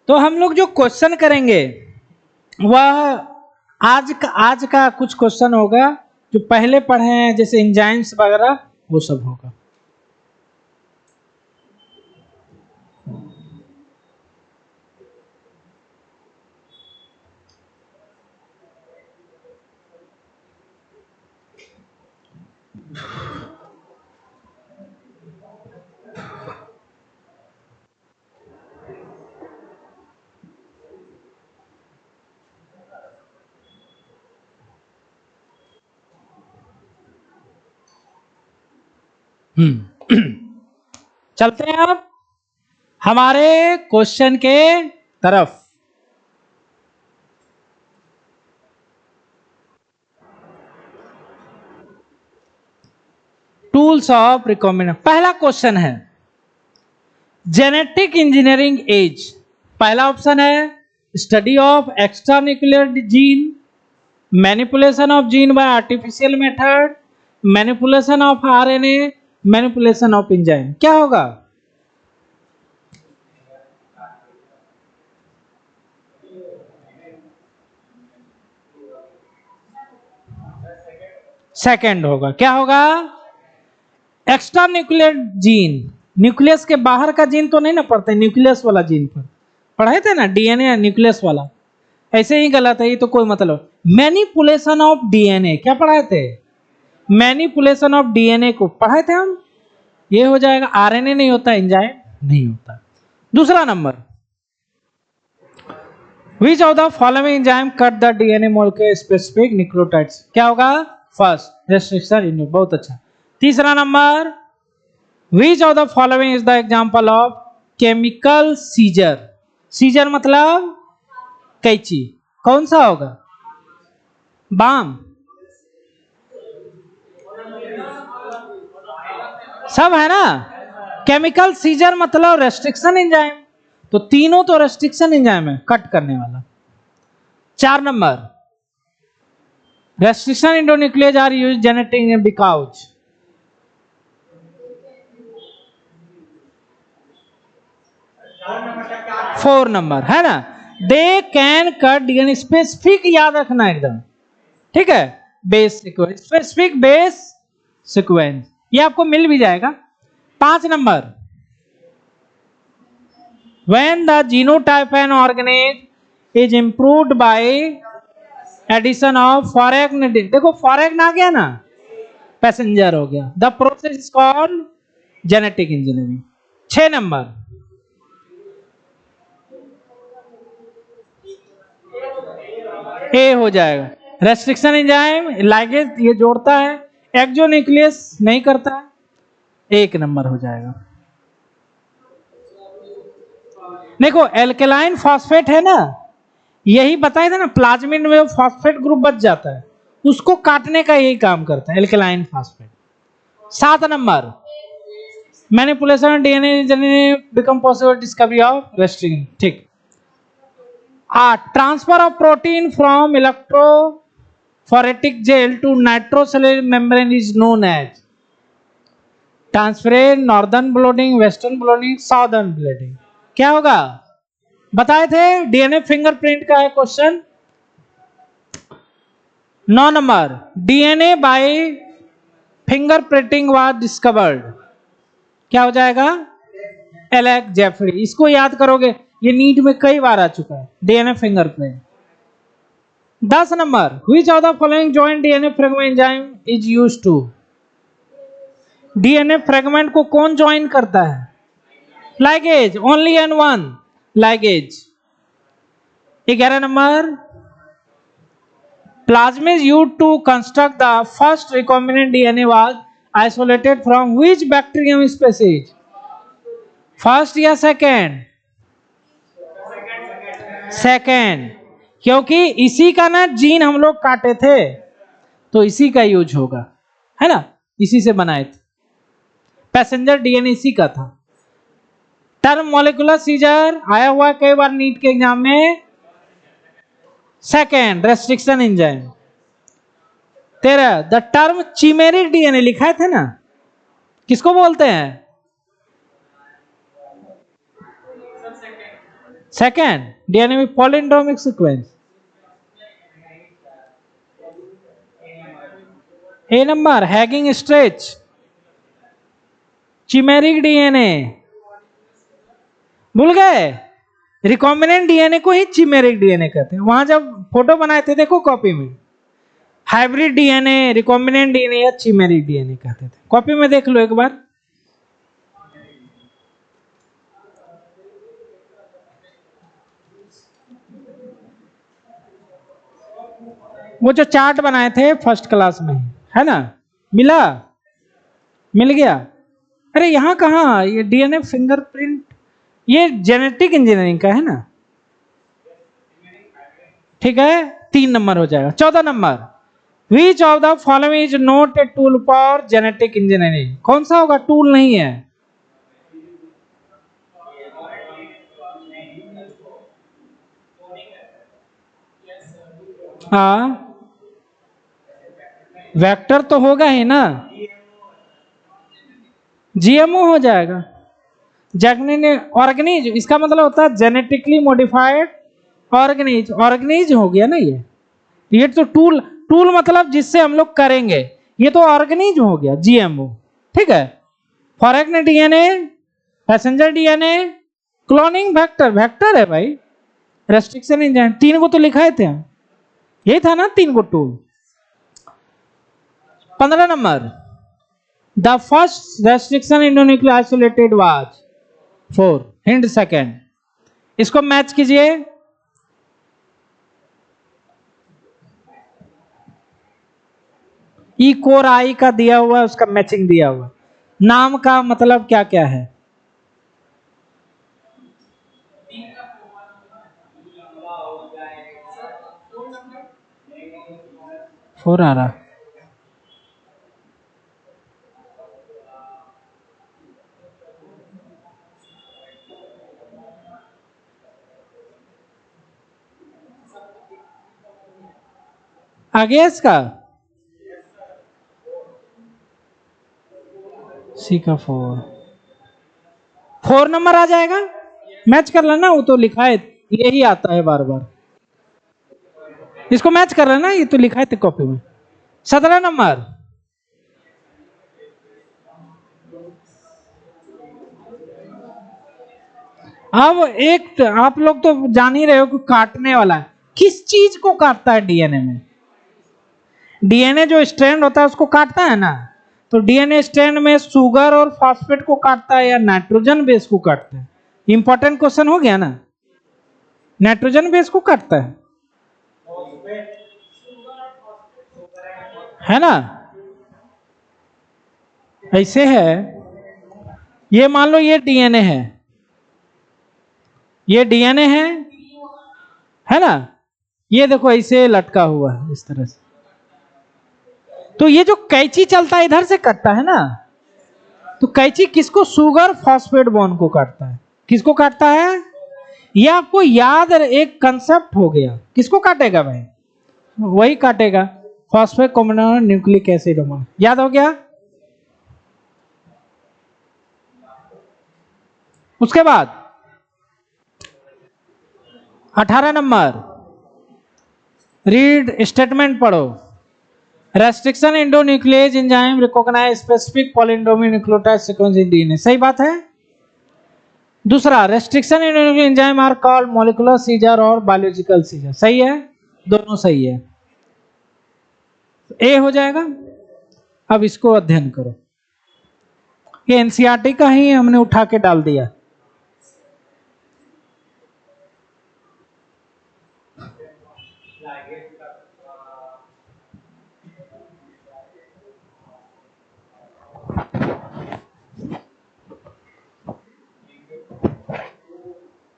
[SPEAKER 1] तो हम लोग जो क्वेश्चन करेंगे वह आज का कुछ क्वेश्चन होगा जो पहले पढ़े हैं, जैसे एंजाइम्स वगैरह, वो सब होगा। चलते हैं अब हमारे क्वेश्चन के तरफ। Tools of recombination. पहला क्वेश्चन है जेनेटिक इंजीनियरिंग एज। पहला ऑप्शन है study of extra nuclear gene, manipulation of gene bye artificial method, manipulation of RNA, manipulation of enzyme. क्या होगा? सेकंड होगा। क्या होगा? एक्स्ट्रा न्यूक्लियर जीन, न्यूक्लियस के बाहर का जीन तो नहीं ना पढ़ते, न्यूक्लियस वाला जीन पर पढ़े थे ना, डीएनए न्यूक्लियस वाला, ऐसे ही गलत है, ये तो कोई मतलब। मैनिपुलेशन ऑफ डीएनए क्या पढ़ाए थे? मैनिपुलेशन ऑफ डीएनए को पढ़ाए थे हम, ये हो जाएगा। आरएनए नहीं होता, एंजाइम नहीं होता। दूसरा number, which of the following enzyme cut the DNA molecule specific nucleotides. क्या होगा? फर्स्ट रेस्ट्रिक्शन इन, बहुत अच्छा। तीसरा number, which of the following is the example of chemical scissor. Scissor मतलब कैंची, कौन सा होगा? बाम, सब है ना। केमिकल सीजर मतलब रेस्ट्रिक्शन एंजाइम, तो तीनों तो रेस्ट्रिक्शन एंजाइम है, कट करने वाला। 4 number, restriction endonuclease are used genetic because. 4 number है ना, they can cut DNA specific, याद रखना एकदम, ठीक है। Base sequence, specific base sequence, ये आपको मिल भी जाएगा। 5 number, when the genotype an organism is improved by addition of foreign, देखो फॉरेन आ गया ना, पैसेंजर हो गया, the process is called genetic engineering. 6 number, ए हो जाएगा, रेस्ट्रिक्शन एंजाइम लाइगेज ये जोड़ता है, एक्सोन्यूक्लियस नहीं करता है, 1 नंबर हो जाएगा। देखो एल्केलाइन फॉस्फेट है ना, यही बताया था ना, प्लाज्मिड में फॉस्फेट ग्रुप बच जाता है, उसको काटने का यही काम करता है alkaline phosphate. 7 number, manipulation DNA become possible discovery of restriction, ठीक। 8, transfer of protein from electrophoretic gel to nitrocellulose membrane is known as transference, northern blotting, western blotting, southern blotting. क्या होगा? बताए थे, डीएनए फिंगरप्रिंट का है question. 9 number, DNA by fingerprinting was discovered. क्या हो जाएगा? Alex Jeffrey. इसको याद करोगे, ये नीट में कई बार आ चुका है, DNA fingerprint. 10 number, which of the following joint DNA fragment enzyme is used to. DNA fragment को कौन ज्वाइन करता है? Ligase, only and one ligase. 11 number, plasmid used to construct the first recombinant DNA was isolated from which bacterium species? First या second? Second, क्योंकि इसी का ना gene हम लोग काटे थे, तो इसी का यूज होगा, है ना, इसी से बनाए थे। पैसेंजर डीएनए इसी का था। टर्म मॉलिक्यूलर सीजर आया हुआ कई बार नीट के एग्जाम में। Second, restriction enzyme. 13, the term chimeric DNA लिखा थे ना, किसको बोलते हैं? सेकेंड, डीएनए में palindromic sequence. A number, hanging stretch, chimeric DNA भूल गए? रिकॉम्बिनेंट डीएनए को ही चिमेरिक डीएनए कहते हैं। वहां जब फोटो बनाए थे देखो कॉपी में, हाइब्रिड डीएनए, रिकॉम्बिनेंट डीएनए या चिमेरिक डीएनए कहते थे, कॉपी में देख लो एक बार। वो जो चार्ट बनाए थे फर्स्ट क्लास में, है ना, मिला? मिल गया? अरे यहाँ कहाँ, ये डीएनए फिंगरप्रिंट, ये जेनेटिक इंजीनियरिंग का है ना, ठीक है। 3 नंबर हो जाएगा। 14 number, which of the following is not a tool for genetic engineering. कौन सा होगा? टूल नहीं है। हाँ, वेक्टर तो होगा ही ना, जीएमओ हो जाएगा। ऑर्गेनिज, इसका मतलब होता है जेनेटिकली मॉडिफाइड ऑर्गेनिज। ऑर्गेनिज हो गया ना ये तो टूल, टूल मतलब जिससे हम लोग करेंगे, ये तो ऑर्गेनिज हो गया जीएमओ। ठीक है, foreign DNA, passenger DNA, cloning vector, vector है भाई। रेस्ट्रिक्शन एंजाइम, 3 को तो लिखाए थे हम, यही था ना 3 को tool. 15 number, the first restriction इंडोन्यूक्लियर isolated was 4, hint second, इसको मैच कीजिए। ई कोर आई का दिया हुआ है, उसका मैचिंग दिया हुआ, नाम का मतलब क्या क्या है? फोर आ रहा, आगे इसका सी का 4, 4 नंबर आ जाएगा, मैच कर लेना, वो तो लिखा है, यही आता है बार बार, इसको मैच कर लेना, ये तो लिखा है कॉपी में। 17 नंबर, अब एक आप लोग तो जान ही रहे हो कि काटने वाला है, किस चीज को काटता है डीएनए में? डीएनए जो स्ट्रैंड होता है उसको काटता है ना, तो डीएनए स्ट्रैंड में शुगर और फॉस्फेट को काटता है या नाइट्रोजन बेस को काटता है? इंपॉर्टेंट क्वेश्चन हो गया ना, नाइट्रोजन बेस को काटता है ना, ऐसे है। ये मान लो ये डीएनए है, ये डीएनए है ना, ये देखो ऐसे लटका हुआ है इस तरह से, तो ये जो कैंची चलता है इधर से कटता है ना, तो कैंची किसको, शुगर फॉस्फेट बॉन्ड को काटता है, किसको काटता है? ये आपको याद एक कंसेप्ट हो गया, किसको काटेगा भाई? वही काटेगा, फॉस्फेट कॉम्बिनेशन न्यूक्लिक एसिड, याद हो गया। उसके बाद 18 नंबर, रीड स्टेटमेंट पढ़ो। Restriction endonuclease enzyme recognise specific polyendonucleotide sequence in DNA, सही बात है। दूसरा, restriction endonuclease enzyme are called molecular scissor और बायोलॉजिकल सीजर, सही है, दोनों सही है, ए हो जाएगा। अब इसको अध्ययन करो, ये एनसीईआरटी का ही हमने उठा के डाल दिया।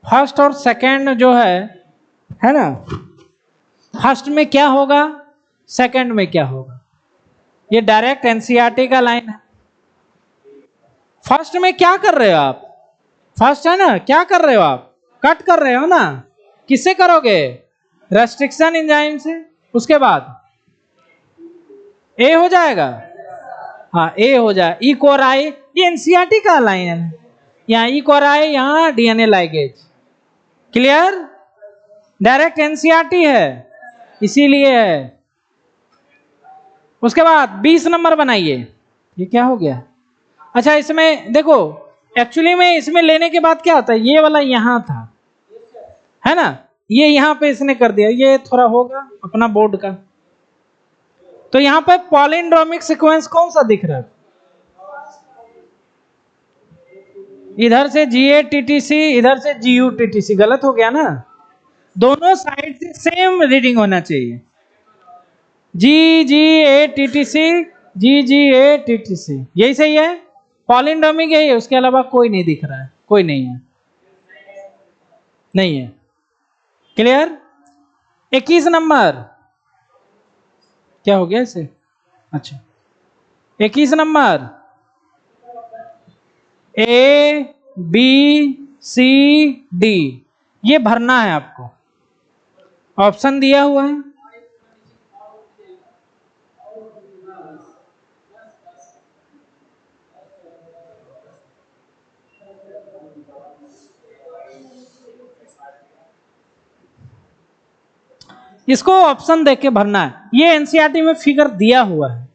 [SPEAKER 1] फर्स्ट और सेकंड जो है ना, फर्स्ट में क्या होगा, सेकंड में क्या होगा, ये डायरेक्ट एनसीईआरटी का लाइन है। फर्स्ट में क्या कर रहे हो आप, फर्स्ट है ना, क्या कर रहे हो आप, कट कर रहे हो ना, किससे करोगे? रेस्ट्रिक्शन एंजाइम से। उसके बाद ए हो जाएगा, हाँ ए हो जाए, ई कोर आई, ये एनसीईआरटी का लाइन है, यहाँ ई कोर आई, यहाँ DNA ligase, clear, direct NCERT है, इसीलिए है। उसके बाद 20 नंबर बनाइए, ये क्या हो गया? अच्छा इसमें देखो, एक्चुअली में इसमें लेने के बाद क्या होता है, ये वाला यहां था, है ना, ये यहां पे इसने कर दिया, ये थोड़ा होगा अपना बोर्ड का, तो यहां पे पॉलिंड्रोमिक सीक्वेंस कौन सा दिख रहा है? इधर से GATTC, इधर से GUTTC, गलत हो गया ना, दोनों साइड से सेम रीडिंग होना चाहिए, GGATTC, GGATTC, यही सही है, पॉलिंड्रोमिक यही है, उसके अलावा कोई नहीं दिख रहा है, कोई नहीं है, नहीं है, क्लियर। 21 नंबर, क्या हो गया इसे, अच्छा 21 नंबर, ABCD, ये भरना है आपको, ऑप्शन दिया हुआ है, इसको ऑप्शन देख के भरना है। ये एनसीईआरटी में फिगर दिया हुआ है,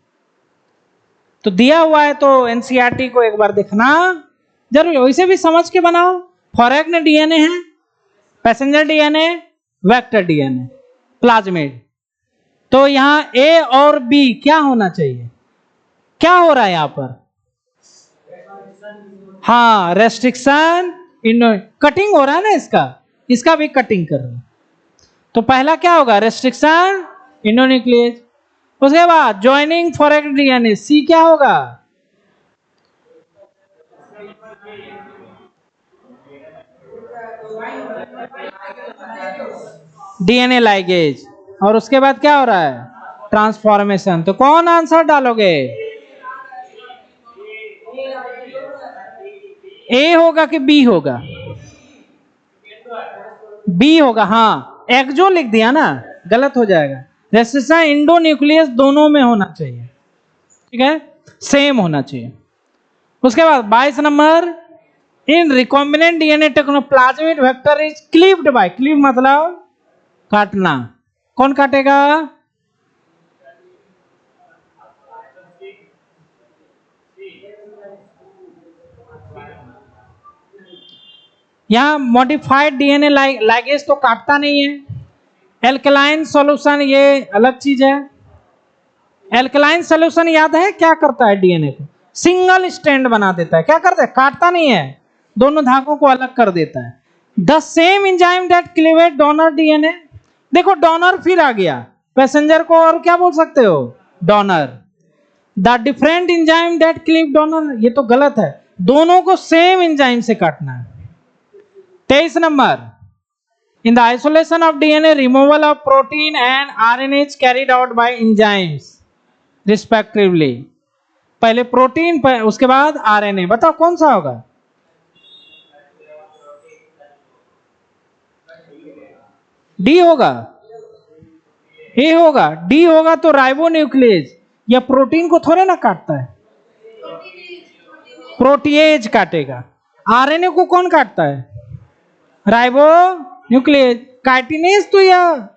[SPEAKER 1] तो दिया हुआ है तो एनसीईआरटी को एक बार देखना जरूर, वैसे भी समझ के बनाओ। फॉरेग्न डीएनए है, passenger DNA, vector DNA, plasmid. तो यहां ए और बी क्या होना चाहिए? क्या हो रहा है यहां पर? हाँ, रेस्ट्रिक्शन कटिंग हो रहा है ना, इसका भी कटिंग कर रहा है। तो पहला क्या होगा? रेस्ट्रिक्शन इंडोन्यूक्लियेज। उसके बाद ज्वाइनिंग फॉरेग्न डीएनए, सी क्या होगा? DNA ligase. और उसके बाद क्या हो रहा है? ट्रांसफॉर्मेशन। तो कौन आंसर डालोगे? ए होगा कि बी होगा? बी होगा। हाँ, एक्जो लिख दिया ना, गलत हो जाएगा। रेस्ट्रिक्शन इंडोन्यूक्लियस दोनों में होना चाहिए, ठीक है, सेम होना चाहिए। उसके बाद 22 number, in recombinant DNA technology plasmid vector is cleaved by, cleave मतलब काटना। कौन काटेगा? यहां मॉडिफाइड डीएनए लाइगेज तो काटता नहीं है। एल्कलाइन सॉल्यूशन ये अलग चीज है। एल्कलाइन सॉल्यूशन याद है क्या करता है? डीएनए को सिंगल स्ट्रैंड बना देता है। क्या करता है? काटता नहीं है, दोनों धागों को अलग कर देता है। The same enzyme that cleaves donor DNA, देखो डोनर फिर आ गया, पैसेंजर को और क्या बोल सकते हो? Donor. The different enzyme that cleave donor, ये तो गलत है, दोनों को सेम एंजाइम से काटना है। 23 number, in the isolation of DNA removal of protein and RNA is carried out by enzymes respectively. पहले प्रोटीन उसके बाद आरएनए, बताओ कौन सा होगा? डी होगा? ए होगा? डी होगा तो राइबोन्यूक्लियेज, या प्रोटीन को थोड़े ना काटता है, प्रोटीएज काटेगा। आरएनए को कौन काटता है? राइबोन्यूक्लियेज। काइटिनेज तो या,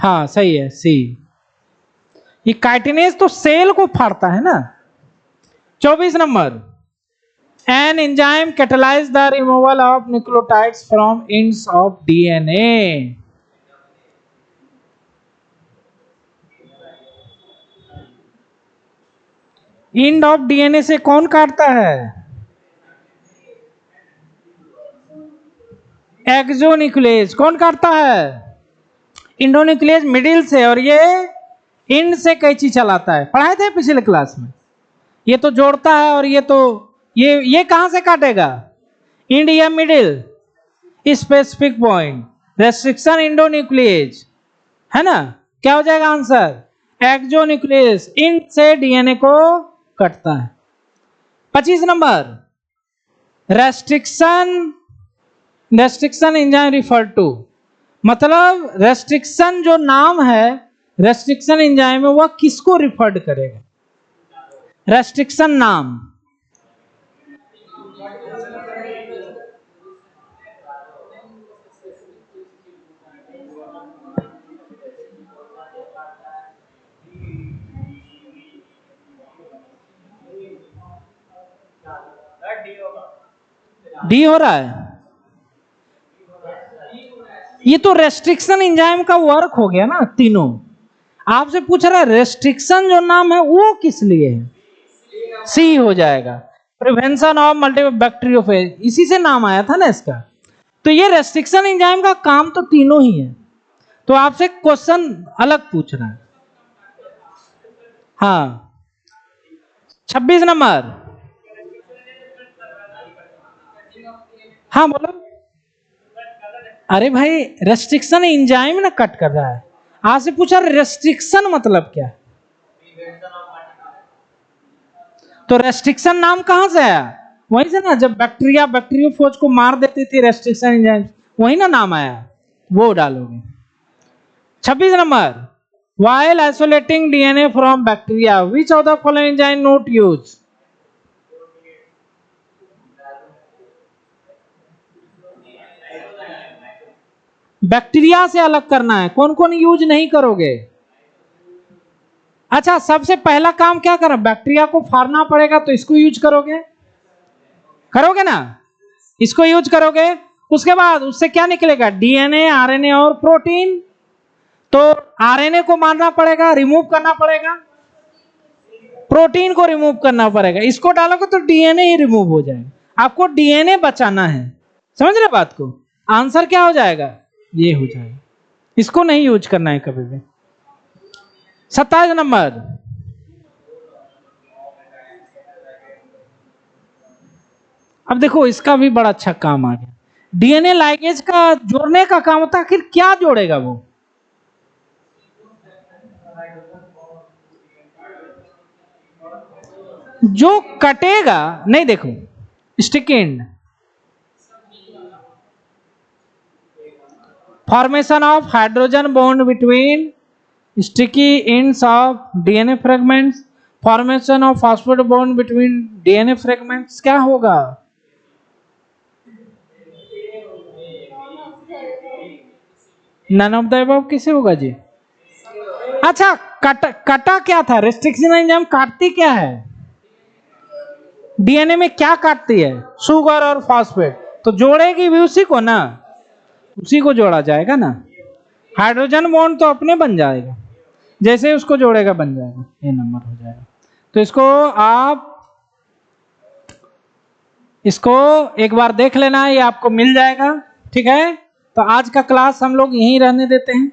[SPEAKER 1] हाँ सही है, सी। ये काइटिनेज तो सेल को फाड़ता है ना। 24 number, an enzyme catalyse the removal of nucleotides from ends of DNA. End of DNA से कौन काटता है? एक्सोन्यूक्लियेज। कौन काटता है? इंडोन्यूक्लियेज मिडिल से, और ये एंड से कैंची चलाता है, पढ़ाए थे पिछले क्लास में। ये तो जोड़ता है, और ये तो ये कहां से काटेगा? एंड या middle? Specific point, restriction endonuclease, है ना। क्या हो जाएगा आंसर? एक्सोन्यूक्लियस, एंड से डीएनए को कटता है। 25 number, restriction enzyme refer to, मतलब रेस्ट्रिक्शन जो नाम है, रेस्ट्रिक्शन एंजाइम में वह किसको रिफर्ड करेगा? रेस्ट्रिक्शन नाम। डी हो रहा है? ये तो रेस्ट्रिक्शन एंजाइम का वर्क हो गया ना तीनों। आपसे पूछ रहा है रेस्ट्रिक्शन जो नाम है वो किस लिए है? सी हो जाएगा, प्रिवेंशन ऑफ मल्टीपल बैक्टीरियोफेज, इसी से नाम आया था ना इसका। तो ये रेस्ट्रिक्शन एंजाइम का काम तो तीनों ही है। तो आपसे क्वेश्चन अलग पूछ रहा है। हाँ, 26 नंबर, हाँ बोलो। अरे भाई, रेस्ट्रिक्शन एंजाइम ना कट कर रहा है, आपसे पूछा रेस्ट्रिक्शन मतलब क्या। तो रेस्ट्रिक्शन नाम कहां से आया? वहीं से ना, जब बैक्टीरियोफेज को मार देती थी रेस्ट्रिक्शन एंजाइम, वही ना नाम आया, वो डालोगे। 26 number, while isolating DNA from bacteria, which of the following enzyme not use? Bacteria से अलग करना है। कौन कौन यूज नहीं करोगे? अच्छा, सबसे पहला काम क्या करो? बैक्टीरिया को फाड़ना पड़ेगा, तो इसको यूज करोगे, करोगे ना? इसको यूज करोगे। उसके बाद उससे क्या निकलेगा? डीएनए, आरएनए और प्रोटीन। तो आरएनए को मारना पड़ेगा, रिमूव करना पड़ेगा, प्रोटीन को रिमूव करना पड़ेगा। इसको डालोगे तो डीएनए ही रिमूव हो जाएगा। आपको डीएनए बचाना है, समझ रहे बात को? आंसर क्या हो जाएगा? ये हो जाएगा। इसको नहीं यूज करना है कभी भी। 27 नंबर, अब देखो इसका भी बड़ा अच्छा काम आ गया। डीएनए लाइगेज का जोड़ने का काम होता है। आखिर क्या जोड़ेगा वो? जो कटेगा नहीं, देखो stick and, formation of hydrogen bond between sticky ends of DNA fragments, formation of phosphate bond between DNA fragments. क्या होगा? नन ऑफ द अबव कैसे होगा जी? अच्छा, कटा क्या था? रेस्ट्रिक्शन एंजाइम काटती क्या है? डीएनए में क्या काटती है? शुगर और फॉस्फेट। तो जोड़ेगी भी उसी को ना, उसी को जोड़ा जाएगा ना। हाइड्रोजन बॉन्ड तो अपने बन जाएगा, जैसे उसको जोड़ेगा बन जाएगा, ये नंबर हो जाएगा। तो इसको एक बार देख लेना, ये आपको मिल जाएगा। ठीक है, तो आज का क्लास हम लोग यहीं रहने देते हैं।